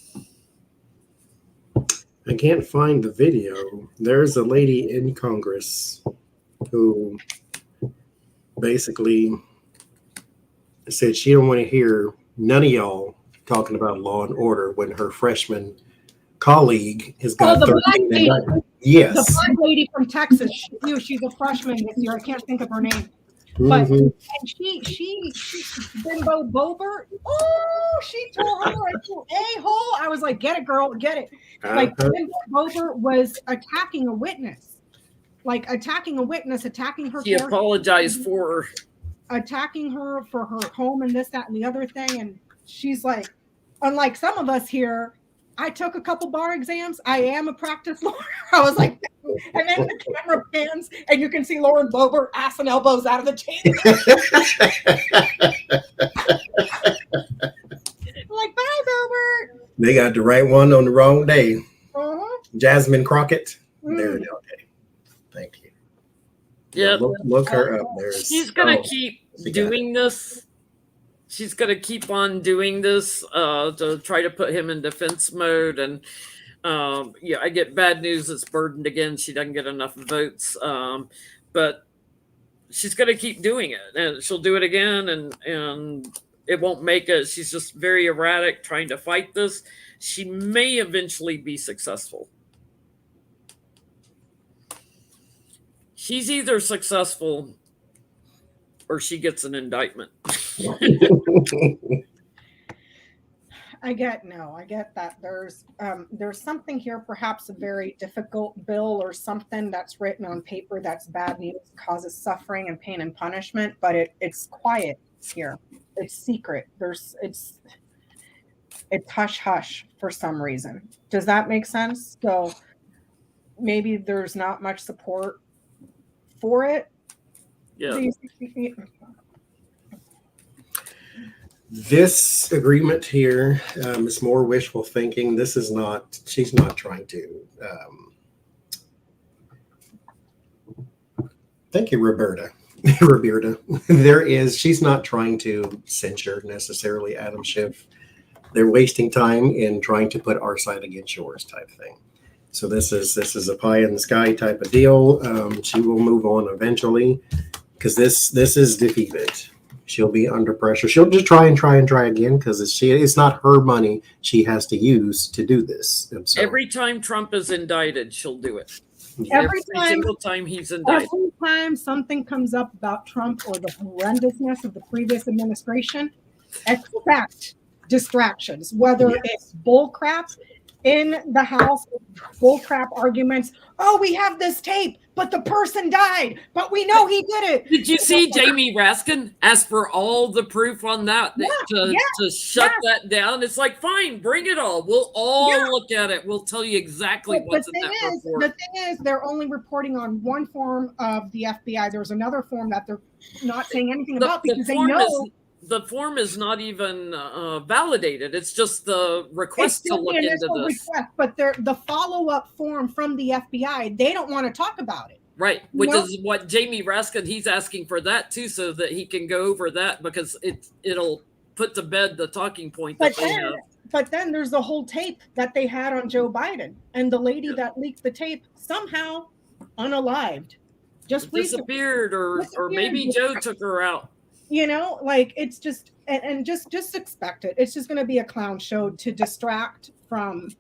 I can't find the video. There's a lady in Congress who basically said she don't want to hear none of y'all talking about law and order when her freshman colleague has got the black 13 lady. Yes. The black lady from Texas. She's a freshman this year. I can't think of her name. But Mhm. and she Bimbo Bober, oh, she tore her into a hole. I was like, get it, girl, get it. Like Uh-huh. Bimbo Bober was attacking a witness, attacking her He character, apologized for her. attacking her for her home and this, that, and the other thing. And she's like, unlike some of us here, I took a couple bar exams. I am a practiced lawyer. I was like, and then the camera pans and you can see Lauren Boebert ass and elbows out of the table. Like, bye, Boebert. They got the right one on the wrong day. Uh-huh. Jasmine Crockett. Mm. There, okay. Thank you. Yeah, Look her up. There's. she's gonna oh, keep she got doing this. She's gonna keep on doing this to try to put him in defense mode. And yeah, I get bad news. It's burdened again. She doesn't get enough votes. But she's gonna keep doing it, and she'll do it again, and it won't make it. She's just very erratic, trying to fight this. She may eventually be successful. She's either successful or she gets an indictment. I get that there's something here, perhaps a very difficult bill or something that's written on paper that's bad news, causes suffering and pain and punishment, but it's quiet here. It's secret. It's hush hush for some reason. Does that make sense? So maybe there's not much support for it. Yeah. This agreement here is more wishful thinking. She's not trying to. Thank you, Roberta. She's not trying to censure necessarily Adam Schiff. They're wasting time in trying to put our side against yours type thing. So this is a pie in the sky type of deal. She will move on eventually because this is defeated. She'll be under pressure. She'll just try again because it's not her money she has to use to do this. And so, Every time Trump is indicted, she'll do it. Every single time he's indicted. Every time something comes up about Trump or the horrendousness of the previous administration, expect distractions, whether it's bull crap in the House, bull crap arguments. Oh, we have this tape, but the person died, but we know he did it. Did you see Jamie Raskin ask for all the proof on that to shut that down? It's like, fine, bring it all. We'll all look at it. We'll tell you exactly what's in that report. The thing is, they're only reporting on one form of the FBI. There's another form that they're not saying anything about because they know. The form is not even validated. It's just the request to look into this. But the follow-up form from the FBI, they don't want to talk about it. Right, which is what Jamie Raskin, he's asking for that too, so that he can go over that because it'll put to bed the talking point that they have. But then there's the whole tape that they had on Joe Biden, and the lady that leaked the tape somehow unalived, just disappeared, or maybe Joe took her out. You know, like it's just and just expect it. It's just going to be a clown show to distract from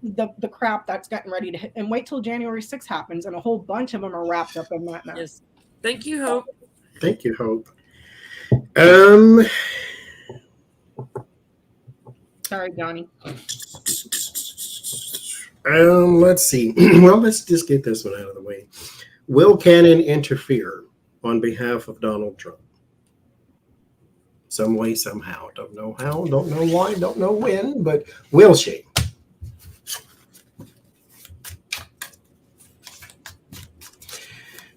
the crap that's getting ready to hit. And wait till January 6th happens, and a whole bunch of them are wrapped up in that mess. Yes. Thank you, Hope. Thank you, Hope. Sorry, Johnny. Let's see. Well, let's just get this one out of the way. Will Cannon interfere on behalf of Donald Trump? Some way, somehow. Don't know how, don't know why, don't know when, but will she?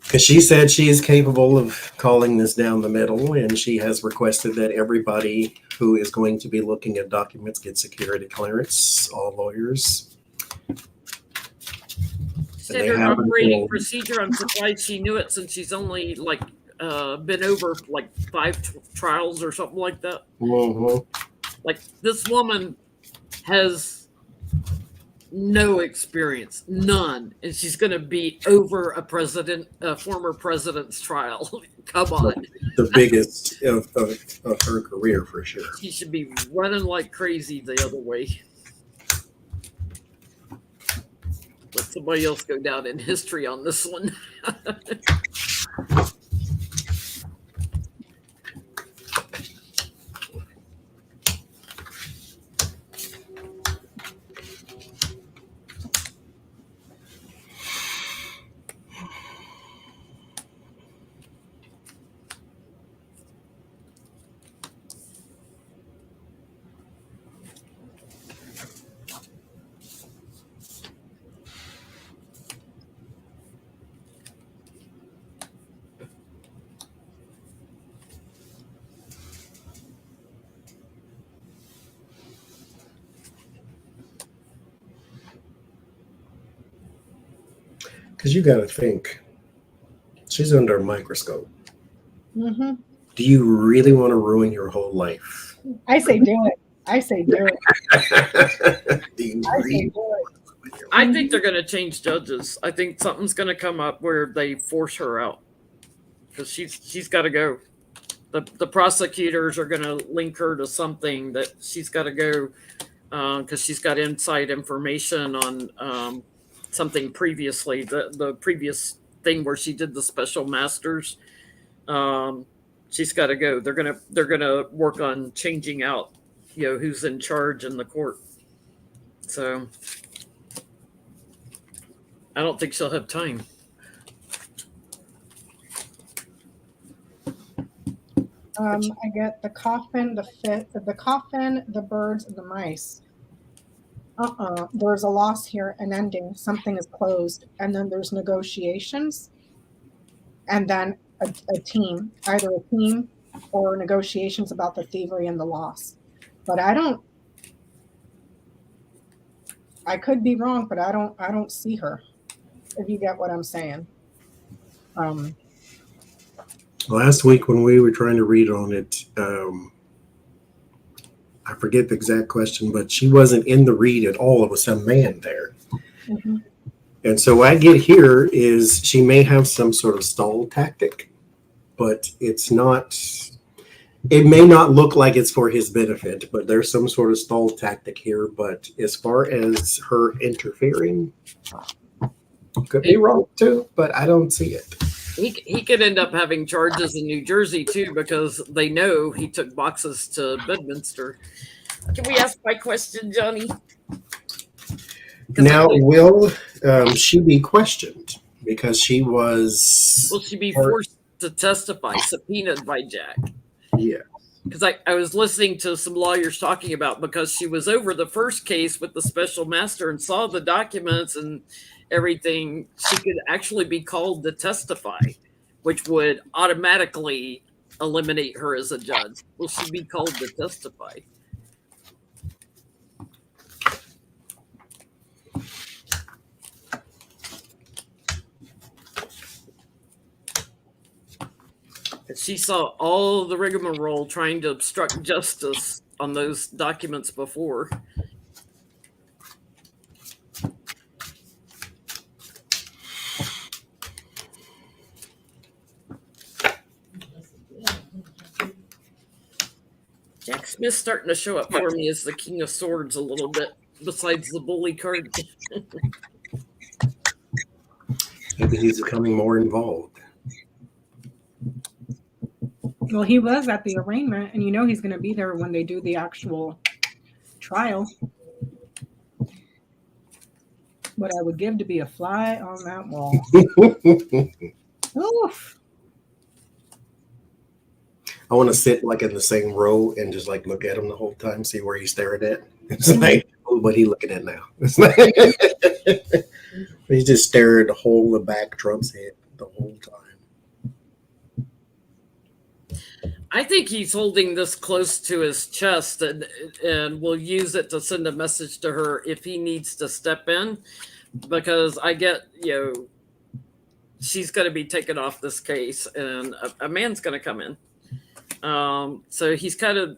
Because she said she is capable of calling this down the middle, and she has requested that everybody who is going to be looking at documents get security clearance, all lawyers. Standard operating procedure. I'm surprised she knew it since she's only been over 5 trials or something like that. Mm-hmm. Like, this woman has no experience, none, and she's going to be over a former president's trial. Come on, the biggest of her career for sure. She should be running like crazy the other way. Let somebody else go down in history on this one. Because you got to think, she's under a microscope. Mm-hmm. Do you really want to ruin your whole life? I say do it. I say do it. Do you I say really? do it. I think they're going to change judges. I think something's going to come up where they force her out because she's got to go. The prosecutors are going to link her to something that she's got to go because she's got inside information on something previously. The previous thing where she did the special masters. She's got to go. They're gonna work on changing out, who's in charge in the court. So I don't think she'll have time. I get the coffin, the birds, and the mice. There's a loss here, an ending. Something is closed, and then there's negotiations, and then a team, either a team or negotiations about the thievery and the loss. But I could be wrong, but I don't see her. If you get what I'm saying. Last week when we were trying to read on it, I forget the exact question, but she wasn't in the read at all. It was some man there. Mm-hmm. And so what I get here is she may have some sort of stall tactic, but it may not look like it's for his benefit, but there's some sort of stall tactic here. But as far as her interfering, could be wrong too, but I don't see it. He could end up having charges in New Jersey too because they know he took boxes to Bedminster. Can we ask my question, Johnny? Now, will she be questioned because she was? Will she be forced to testify, subpoenaed by Jack? Yeah. Because I was listening to some lawyers talking about because she was over the first case with the special master and saw the documents and everything, she could actually be called to testify, which would automatically eliminate her as a judge. Will she be called to testify? She saw all the rigmarole trying to obstruct justice on those documents before. Jack Smith's starting to show up for me as the King of Swords a little bit, besides the bully card. Maybe he's becoming more involved. Well, he was at the arraignment, and he's going to be there when they do the actual trial. What I would give to be a fly on that wall. Oof. I want to sit like in the same row and just like look at him the whole time, see where he's staring at. It's like, oh, what he looking at now? It's like, he's just staring the whole of back Trump's head the whole time. I think he's holding this close to his chest and will use it to send a message to her if he needs to step in, because I get, she's going to be taken off this case and a man's going to come in. So he's kind of,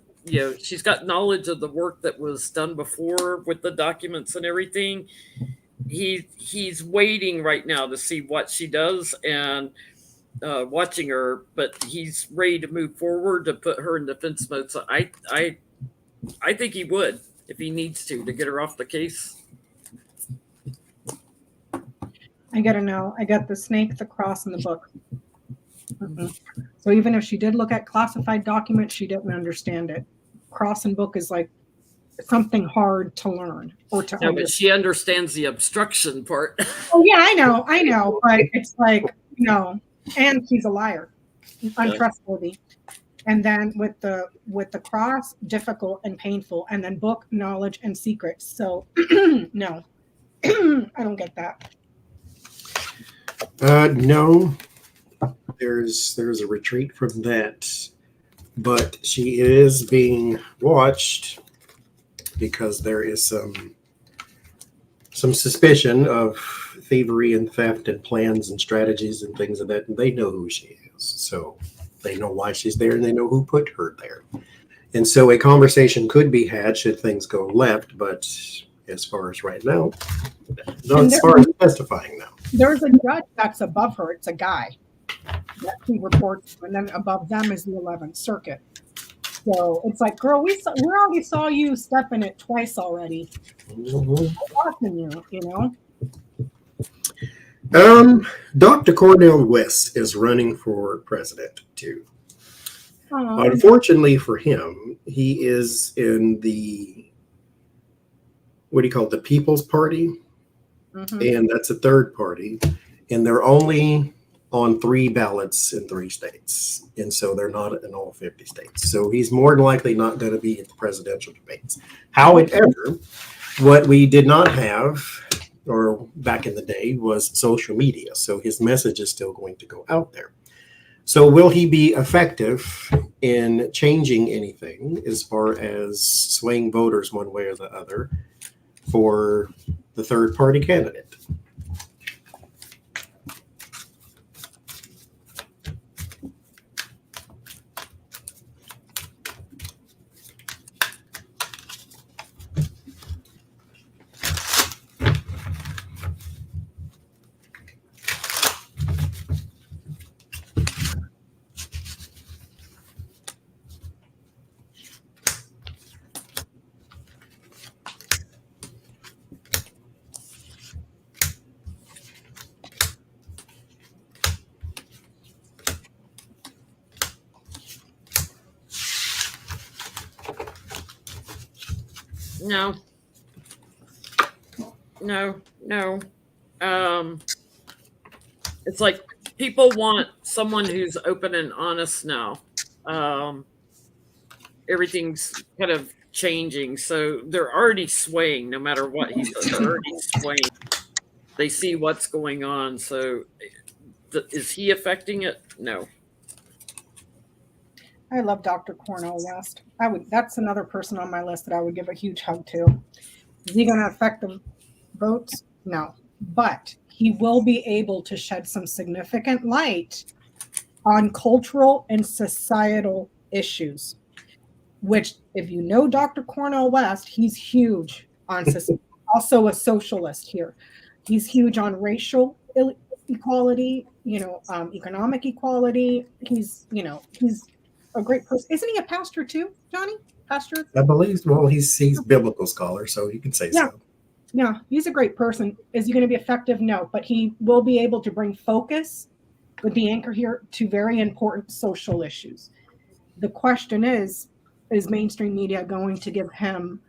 she's got knowledge of the work that was done before with the documents and everything. He's waiting right now to see what she does and watching her, but he's ready to move forward to put her in defense mode. So I think he would if he needs to get her off the case. I gotta know. I got the snake, the cross, and the book. Mm-hmm. So even if she did look at classified documents, she didn't understand it. Cross and book is like something hard to learn or to understand. But she understands the obstruction part. Oh yeah, I know, but it's like, and she's a liar, untrustworthy. And then with the cross, difficult and painful, and then book, knowledge, and secrets. So no, I don't get that. No, there's a retreat from that, but she is being watched because there is some suspicion of thievery and theft and plans and strategies and things of that. And they know who she is. So they know why she's there and they know who put her there. And so a conversation could be had should things go left. But as far as right now, not as far as testifying now. There's a judge that's above her. It's a guy that she reports to, and then above them is the 11th Circuit. So it's like, girl, we already saw you step in it twice already. Watching you, Dr. Cornel West is running for president too. Unfortunately for him, he is in the, what do you call it, the People's Party? And that's a third party. And they're only on 3 ballots in 3 states. And so they're not in all 50 states. So he's more than likely not going to be at the presidential debates. However, what we did not have, or back in the day, was social media. So his message is still going to go out there. So will he be effective in changing anything as far as swaying voters one way or the other for the third party candidate? No. It's like people want someone who's open and honest now. Everything's kind of changing, so they're already swaying. No matter what he does, they're already swaying. They see what's going on. So, is he affecting it? No. I love Dr. Cornel West. That's another person on my list that I would give a huge hug to. Is he going to affect the votes? No. But he will be able to shed some significant light on cultural and societal issues, which, if you know Dr. Cornel West, he's huge on also a socialist here. He's huge on racial equality, economic equality. He's a great person. Isn't he a pastor too, Johnny? Pastor? I believe. Well, he's biblical scholar, so you can say so. Yeah, he's a great person. Is he going to be effective? No, but he will be able to bring focus with the anchor here to very important social issues. The question is mainstream media going to give him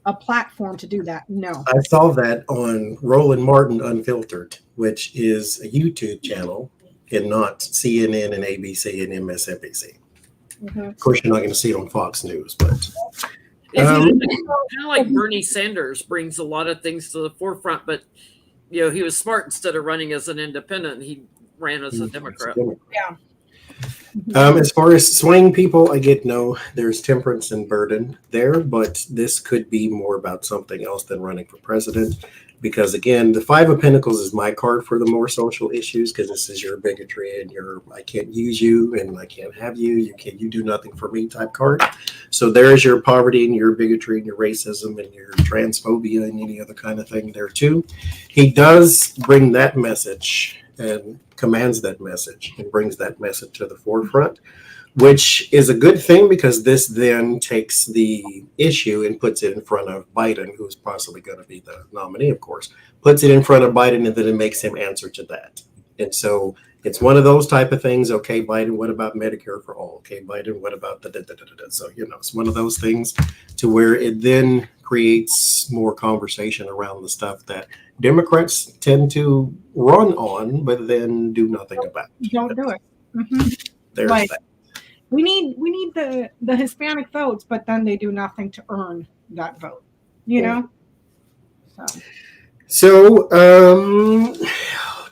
a platform to do that? No. I saw that on Roland Martin Unfiltered, which is a YouTube channel and not CNN and ABC and MSNBC. Of course, you're not going to see it on Fox News, but kind of like Bernie Sanders brings a lot of things to the forefront, but he was smart. Instead of running as an independent, he ran as a Democrat. Yeah. As far as swaying people, I get no. There's temperance and burden there, but this could be more about something else than running for president. Because again, the 5 of Pentacles is my card for the more social issues, because this is your bigotry and I can't use you and I can't have you. You do nothing for me type card. So there's your poverty and your bigotry and your racism and your transphobia and any other kind of thing there too. He does bring that message and commands that message and brings that message to the forefront, which is a good thing, because this then takes the issue and puts it in front of Biden, who's possibly going to be the nominee, of course, puts it in front of Biden, and then it makes him answer to that. And so it's one of those type of things. Okay, Biden, what about Medicare for all? Okay, Biden, what about So, it's one of those things to where it then creates more conversation around the stuff that Democrats tend to run on, but then do nothing about. Don't do it. There's that. We need the Hispanic votes, but then they do nothing to earn that vote. So,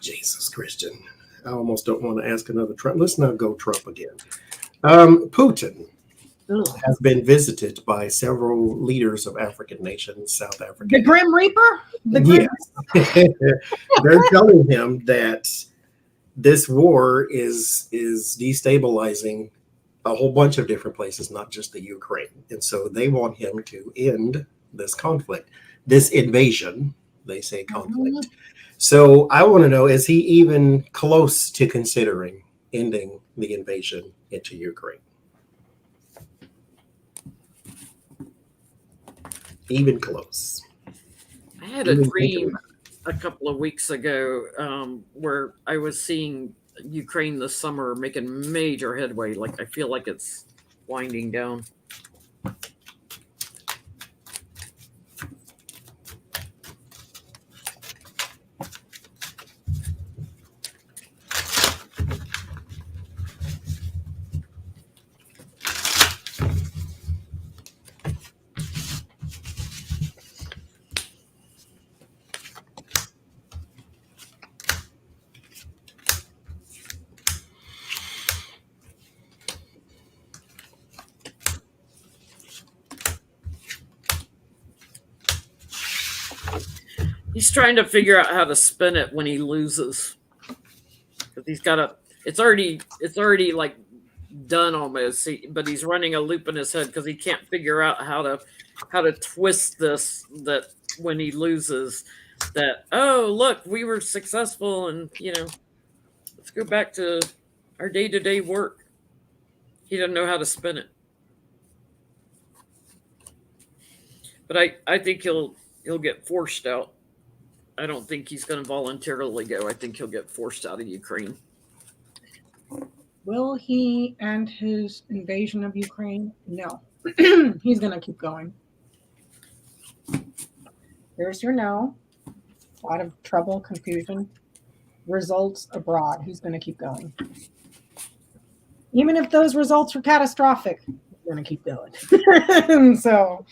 Jesus, Christian, I almost don't want to ask another Trump. Let's not go Trump again. Putin. Ugh. has been visited by several leaders of African nations, South Africa. The Grim Reaper? The Grim Yes. They're telling him that this war is destabilizing a whole bunch of different places, not just the Ukraine. And so they want him to end this conflict, this invasion, they say conflict. So I want to know, is he even close to considering ending the invasion into Ukraine? Even close. I had a dream a couple of weeks ago where I was seeing Ukraine this summer making major headway. Like I feel like it's winding down. He's trying to figure out how to spin it when he loses. Because he's got a, it's already like done almost. But he's running a loop in his head because he can't figure out how to twist this. That when he loses, that look, we were successful, and let's go back to our day-to-day work. He doesn't know how to spin it. But I think he'll get forced out. I don't think he's going to voluntarily go. I think he'll get forced out of Ukraine. Will he end his invasion of Ukraine? No. He's going to keep going. There's your no. A lot of trouble, confusion. Results abroad. He's going to keep going. Even if those results are catastrophic, he's going to keep going. So...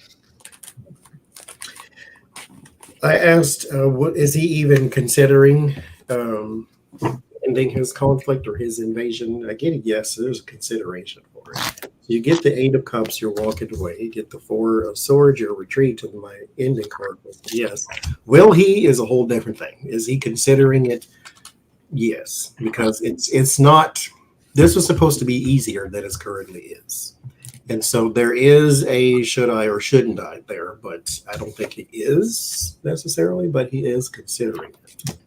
I asked, what is he even considering ending his conflict or his invasion? I get a yes, there's a consideration for it. You get the 8 of Cups, you're walking away. You get the 4 of Swords, you're retreating. My ending card was yes. Will he is a whole different thing. Is he considering it? Yes, because it's not. This was supposed to be easier than it currently is. And so there is a should I or shouldn't I there, but I don't think he is necessarily, but he is considering it.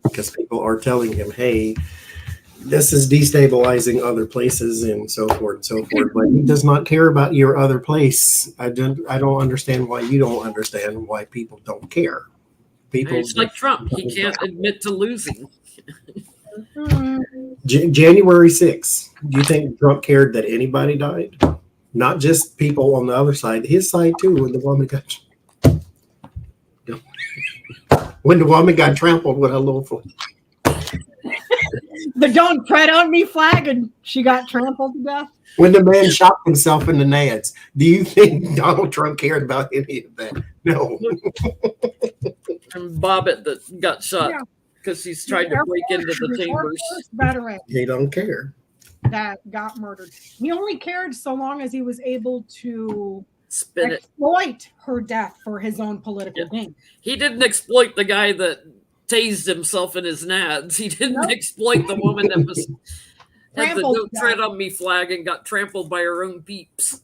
Because people are telling him, hey, this is destabilizing other places and so forth and so forth. But he does not care about your other place. I don't understand why you don't understand why people don't care. People, it's like Trump. He can't admit to losing. January 6th, do you think Trump cared that anybody died? Not just people on the other side, his side too, when the woman got trampled with her little foot. The "Don't Tread on Me" flag, and she got trampled to death. When the man shot himself in the nads, do you think Donald Trump cared about any of that? No. And Bobbitt that got shot. Yeah. Because he's tried to break into the chambers. Veteran he don't care. That got murdered. He only cared so long as he was able to exploit her death for his own political gain. He didn't exploit the guy that tased himself in his nads. He didn't exploit the woman that was had the "Don't Tread on Me" flag and got trampled by her own peeps.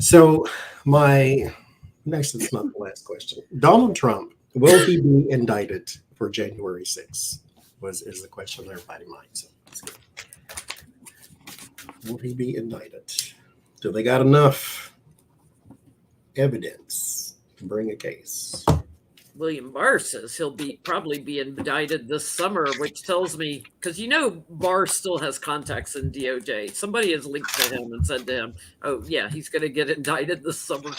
So next, it's not the last question. Donald Trump. Will he be indicted for January 6th? Is the question on everybody's mind. So will he be indicted? Do they got enough evidence to bring a case? William Barr says he'll probably be indicted this summer, which tells me, because Barr still has contacts in DOJ. Somebody has linked to him and said to him, "Oh yeah, he's going to get indicted this summer."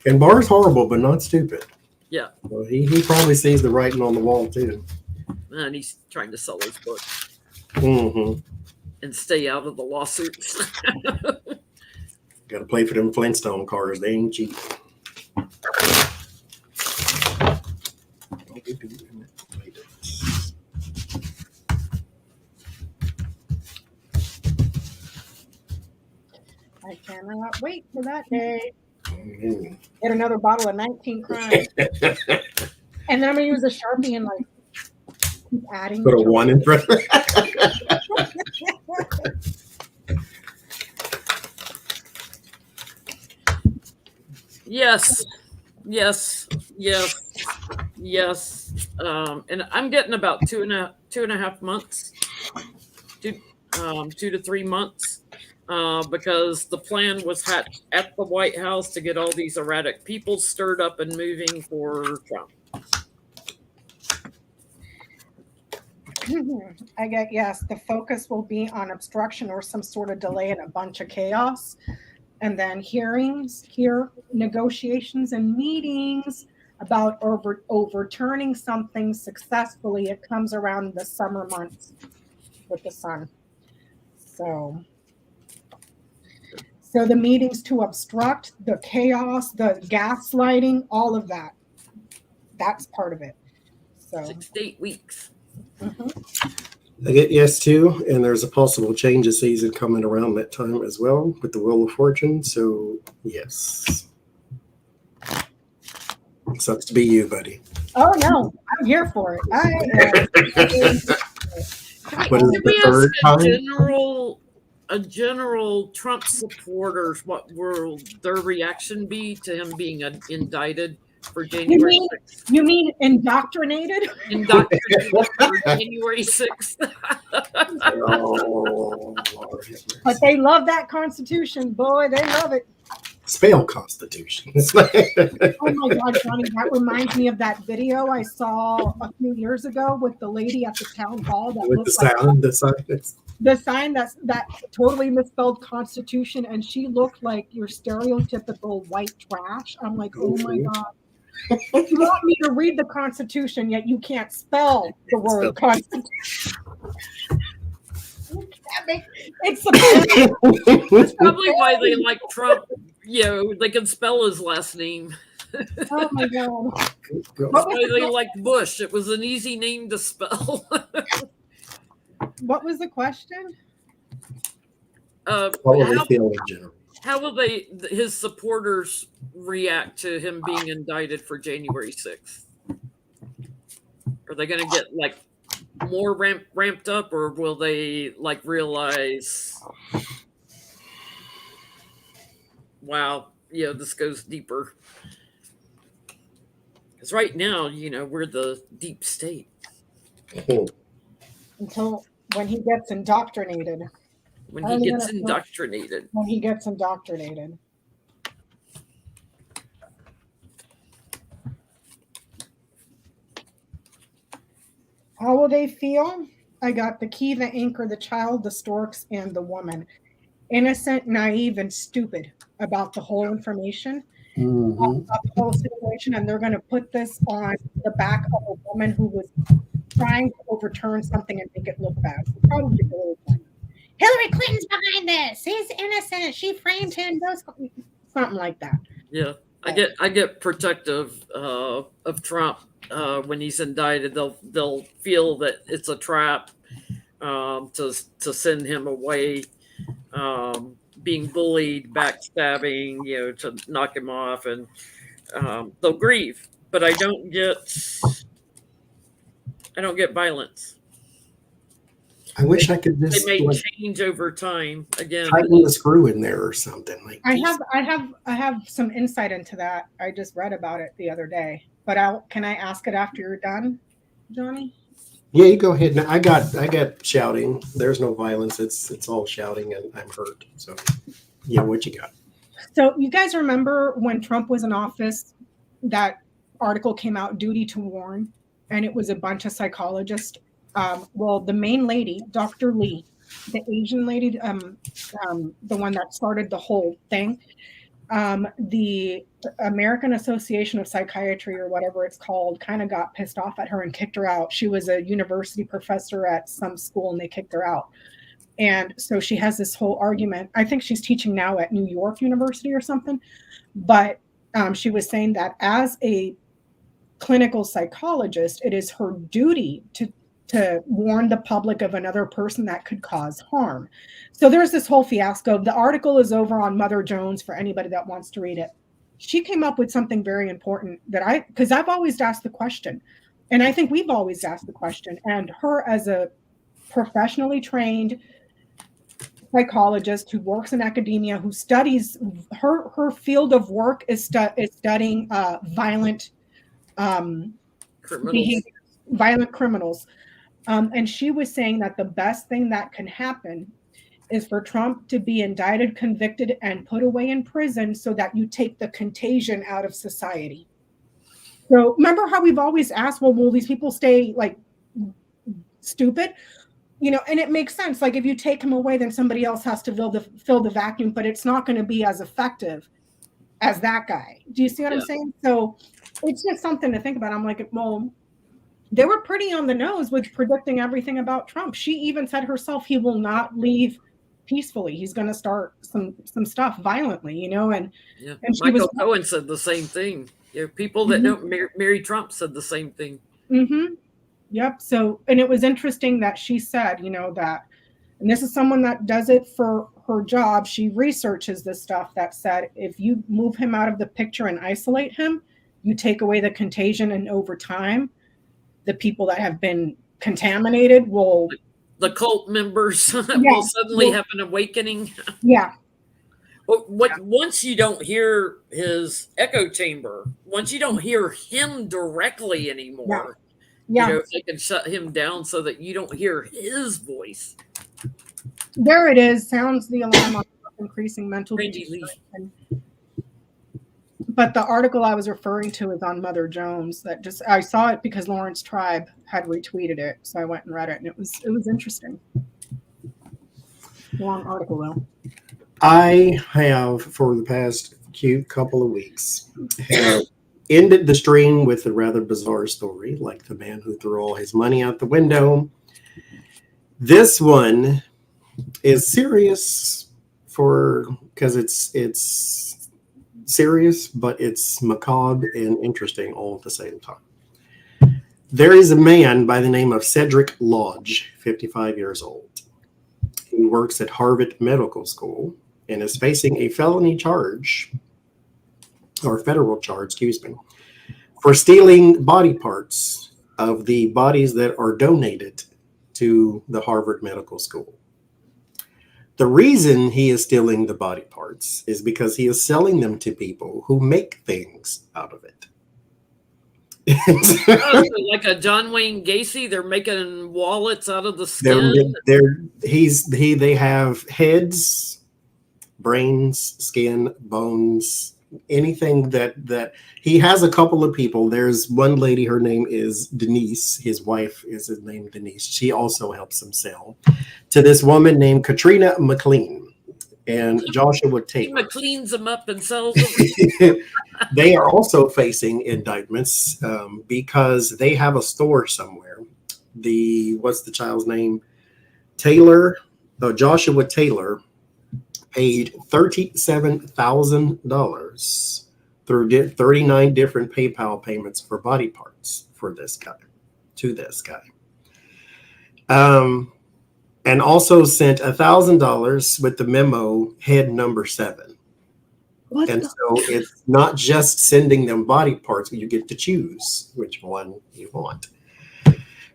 And Barr's horrible, but not stupid. Yeah. Well, he probably sees the writing on the wall too. And he's trying to sell his book. Mm-hmm. And stay out of the lawsuits. Got to play for them Flintstone cars. They ain't cheap. for that day. Mhm. Get another bottle of 19 Crime. And then I'm going to use a Sharpie and like keep adding. Put a 1 in front. Yes, yes, yes, yes. And I'm getting about two and a half months, 2 to 3 months, because the plan was hatched at the White House to get all these erratic people stirred up and moving for Trump. I get, yes, the focus will be on obstruction or some sort of delay and a bunch of chaos. And then negotiations and meetings about overturning something successfully. It comes around the summer months with the sun. So the meetings to obstruct, the chaos, the gaslighting, all of that. That's part of it. So 6 to 8 weeks. I get yes too, and there's a possible change of season coming around that time as well with the Wheel of Fortune. So yes, sucks to be you, buddy. Oh no, I'm here for it. What is Can the we third ask time? a general Trump supporters what will their reaction be to him being indicted for January 6th? You mean indoctrinated? Indoctrinated for January 6th. Oh, But they love that Constitution, boy. They love it. spell Constitution. Oh my God, Johnny, that reminds me of that video I saw a few years ago with the lady at the town hall that With looked the sound, the sign that totally misspelled Constitution, and she looked like your stereotypical white trash. I'm like, oh my God. You want me to read the Constitution, yet you can't spell the word Constitution. That's probably why they like Trump. They can spell his last name. Oh my God. That's why they liked Bush. It was an easy name to spell. What was the question? What will they feel in general? How will his supporters react to him being indicted for January 6th? Are they going to get like more ramped up, or will they like realize, wow, this goes deeper? Because right now, we're the deep state. Until when he gets indoctrinated. When he gets indoctrinated. When he gets indoctrinated. How will they feel? I got the key, the anchor, the child, the storks, and the woman. Innocent, naive, and stupid about the whole information, about the whole situation. And they're going to put this on the back of a woman who was trying to overturn something and make it look bad. Probably Hillary Clinton's behind this. He's innocent. She framed him. Something like that. Yeah, I get protective of Trump when he's indicted. They'll feel that it's a trap to send him away, being bullied, backstabbing, to knock him off, and they'll grieve. But I don't get violence. I wish I could just they may change over time again. Tighten the screw in there or something. Like I have some insight into that. I just read about it the other day. But can I ask it after you're done, Johnny? Yeah, you go ahead. Now, I got shouting. There's no violence. It's all shouting, and I'm hurt. So, yeah, what you got? So you guys remember when Trump was in office, that article came out, Duty to Warn, and it was a bunch of psychologists. Well, the main lady, Dr. Lee, the Asian lady, the one that started the whole thing, the American Association of Psychiatry or whatever it's called kind of got pissed off at her and kicked her out. She was a university professor at some school and they kicked her out. And so she has this whole argument. I think she's teaching now at New York University or something. But she was saying that as a clinical psychologist, it is her duty to to warn the public of another person that could cause harm. So there's this whole fiasco. The article is over on Mother Jones for anybody that wants to read it. She came up with something very important because I've always asked the question, and I think we've always asked the question, and her as a professionally trained psychologist who works in academia, who studies, her field of work is studying violent criminals. And she was saying that the best thing that can happen is for Trump to be indicted, convicted, and put away in prison so that you take the contagion out of society. So remember how we've always asked, well, will these people stay like stupid? You know, and it makes sense. Like if you take him away, then somebody else has to fill the vacuum, but it's not going to be as effective as that guy. Do you see what I'm saying? So it's just something to think about. I'm like, well, they were pretty on the nose with predicting everything about Trump. She even said herself, he will not leave peacefully. He's going to start some stuff violently, you know. And Michael Cohen said the same thing. You know, people that don't marry Trump said the same thing. Mm-hmm. Yep. So, and it was interesting that she said, you know, that, and this is someone that does it for her job. She researches this stuff that said, if you move him out of the picture and isolate him, you take away the contagion, and over time, the people that have been contaminated will, the cult members will suddenly have an awakening. Yeah. Once you don't hear his echo chamber, once you don't hear him directly anymore, you know, if they can shut him down so that you don't hear his voice. There it is. Sounds the alarm on increasing mental. But the article I was referring to is on Mother Jones. I saw it because Lawrence Tribe had retweeted it, so I went and read it, and it was interesting. Long article though. I have, for the past couple of weeks, have ended the stream with a rather bizarre story, like the man who threw all his money out the window. This one is serious because it's serious, but it's macabre and interesting all at the same time. There is a man by the name of Cedric Lodge, 55 years old. He works at Harvard Medical School and is facing a felony charge, or federal charge, for stealing body parts of the bodies that are donated to the Harvard Medical School. The reason he is stealing the body parts is because he is selling them to people who make things out of it. Like a John Wayne Gacy, they're making wallets out of the skin. They have heads, brains, skin, bones, anything that he has. A couple of people. There's one lady, her name is Denise. His wife is named Denise. She also helps him sell to this woman named Katrina McLean and Joshua Taylor. He cleans them up and sells them. They are also facing indictments because they have a store somewhere. What's the child's name? Joshua Taylor paid $37,000 through 39 different PayPal payments for body parts to this guy. And also sent $1,000 with the memo head number 7. So it's not just sending them body parts, but you get to choose which one you want.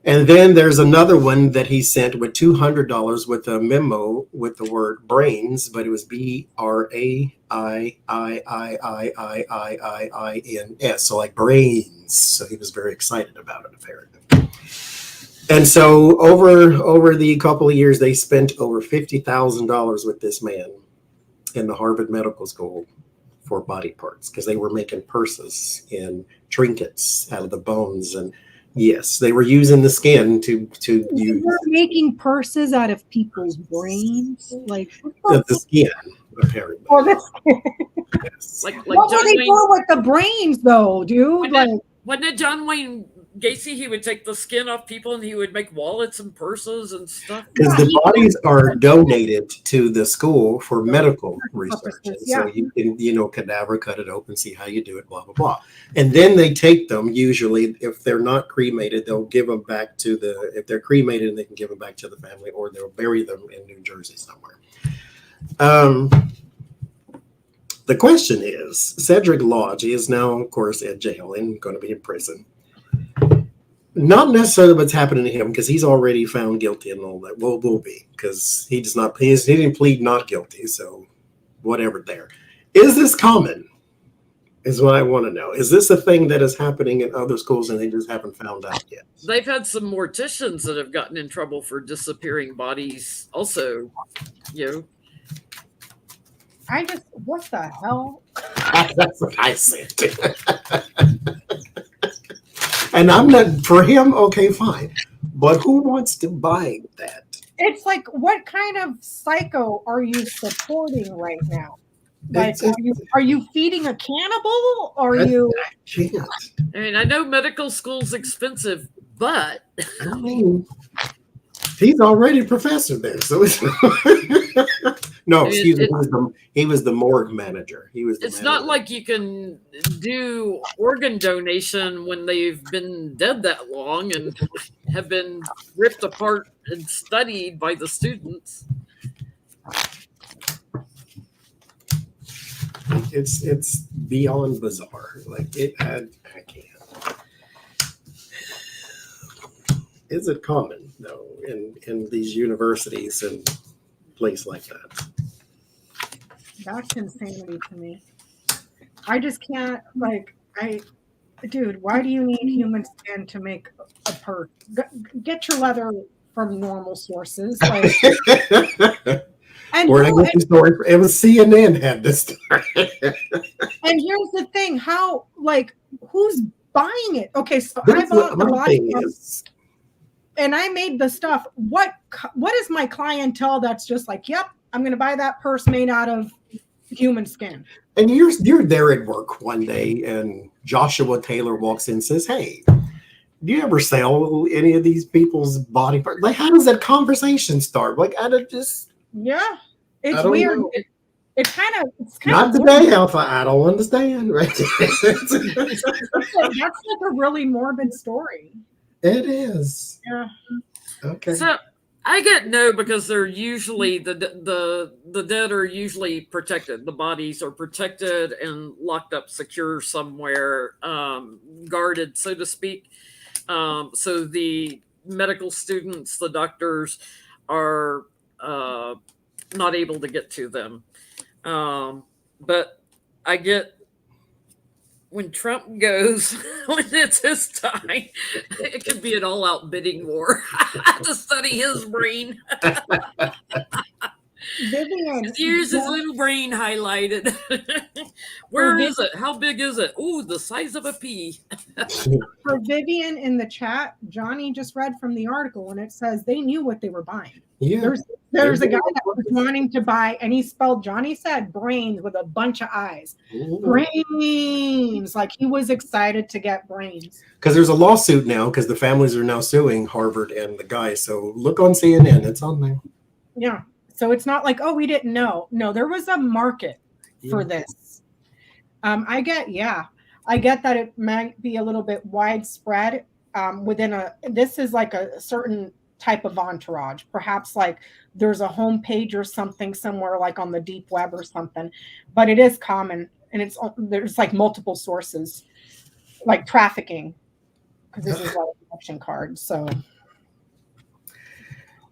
And then there's another one that he sent with $200 with a memo with the word brains, but it was BRAIIIIIIIIINS, so like brains. So he was very excited about it, apparently. And so over the couple of years, they spent over $50,000 with this man in the Harvard Medical School for body parts because they were making purses and trinkets out of the bones. And yes, they were using the skin to use. They're making purses out of people's brains, like the skin, apparently. Oh, the skin. Yes. Like what John were they Wayne, doing with the brains, though, dude? wasn't it John Wayne Gacy, he would take the skin off people and he would make wallets and purses and stuff. Because the bodies are donated to the school for medical research. And so Yeah. you can, cadaver, cut it open, see how you do it, blah, blah, blah. And then they take them, usually, if they're not cremated, they'll give them back to if they're cremated, they can give them back to the family, or they'll bury them in New Jersey somewhere. The question is, Cedric Lodge is now, of course, in jail and going to be in prison. Not necessarily what's happening to him, because he's already found guilty and all that. Well, will be, because he didn't plead not guilty, so whatever there. Is this common? Is what I want to know. Is this a thing that is happening in other schools and they just haven't found out yet? They've had some morticians that have gotten in trouble for disappearing bodies also, What the hell? That's what I said. And I'm not, for him, okay, fine. But who wants to buy that? It's like, what kind of psycho are you supporting right now? Like, are you feeding a cannibal? Or are you? I can't. I mean, I know medical school's expensive, but I mean, he's already a professor there, so it's no. Excuse me. He was the morgue manager. He was. It's not like you can do organ donation when they've been dead that long and have been ripped apart and studied by the students. It's beyond bizarre. Like I can't. Is it common though in these universities and places like that? That's insanity to me. I just can't, dude, why do you need human skin to make a purse? Get your leather from normal sources. And where I get the story, it was CNN had this story. And here's the thing, who's buying it? Okay, so I bought the body and I made the stuff. What is my clientele that's just like, yep, I'm going to buy that purse made out of human skin? And you're there at work one day, and Joshua Taylor walks in and says, "Hey, do you ever sell any of these people's body parts?" Like, how does that conversation start? Like, yeah, it's weird. It's kind of not today, Alpha. I don't understand. Right? That's like a really morbid story. It is. Yeah. Okay. So I get no, because they're usually the dead are usually protected. The bodies are protected and locked up secure somewhere, guarded, so to speak. So the medical students, the doctors, are not able to get to them. But I get, when Trump goes, when it's his time, it could be an all-out bidding war to study his brain. Vivian, Here's his little brain highlighted. Where is it? How big is it? Ooh, the size of a pea. For Vivian in the chat, Johnny just read from the article, and it says they knew what they were buying. Yeah. There's a guy that was wanting to buy, and he spelled, Johnny said, brains with a bunch of eyes. Ooh. Brains. Like, he was excited to get brains. Because there's a lawsuit now, because the families are now suing Harvard and the guy. So look on CNN. It's on there. Yeah. So it's not like, oh, we didn't know. No, there was a market for this. I get that it might be a little bit widespread this is like a certain type of entourage. Perhaps like there's a homepage or something somewhere like on the deep web or something, but it is common, and there's like multiple sources, like trafficking, because this is like an election card. So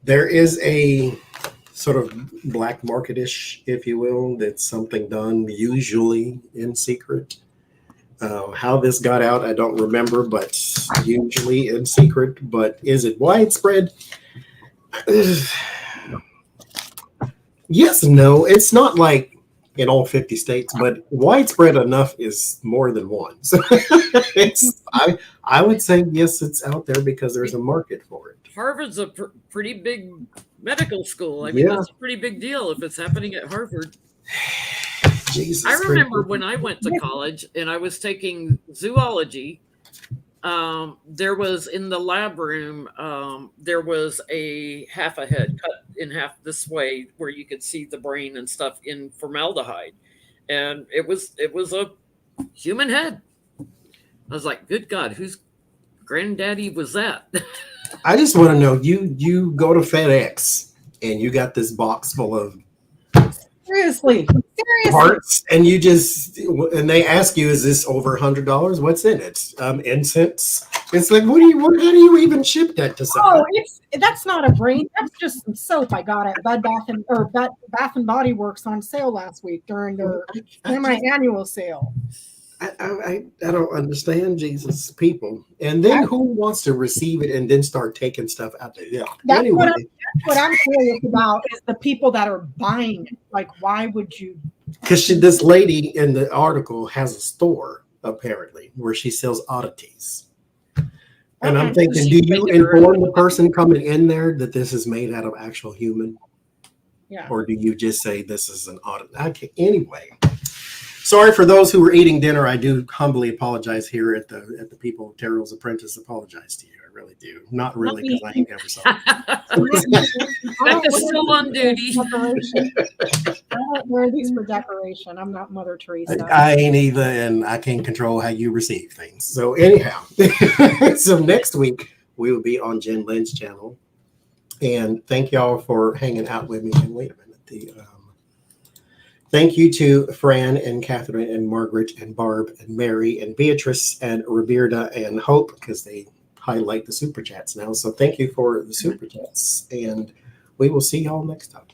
there is a sort of black market-ish, if you will, that's something done usually in secret. How this got out, I don't remember, but usually in secret. But is it widespread? Yes and no. It's not like in all 50 states, but widespread enough is more than one. So I would say yes, it's out there because there's a market for it. Harvard's a pretty big medical school. I mean, that's a pretty big deal if it's happening at Harvard. Jesus, I remember when I went to college and I was taking zoology, there was in the lab room, there was a half a head cut in half this way where you could see the brain and stuff in formaldehyde. And it was a human head. I was like, good God, whose granddaddy was that? I just want to know, you go to FedEx and you got this box full of Seriously. parts, and and they ask you, is this over $100? What's in it? Incense. It's like, how do you even ship that to someone? Oh, that's not a brain. That's just some soap I got at Bath and Body Works on sale last week during their semi-annual sale. I don't understand, Jesus, people. And then who wants to receive it and then start taking stuff out there? Yeah. That's Anyway. what I'm curious about is the people that are buying it. Like, why would you? Because this lady in the article has a store, apparently, where she sells oddities. And I'm thinking, do you inform the person coming in there that this is made out of actual human? Yeah. Or do you just say this is an oddity? Anyway. Sorry for those who were eating dinner. I do humbly apologize here at the people of Tarot's Apprentice. Apologize to you. I really do. Not really, because I ain't ever saw it. Becca's still on duty. I don't wear these for decoration. I'm not Mother Teresa. I ain't either, and I can't control how you receive things. So anyhow, so next week we will be on Jen Lynn's channel. And thank y'all for hanging out with me. And wait a minute, thank you to Fran and Catherine and Margaret and Barb and Mary and Beatrice and Roberta and Hope, because they highlight the super chats now. So thank you for the super chats, and we will see y'all next time.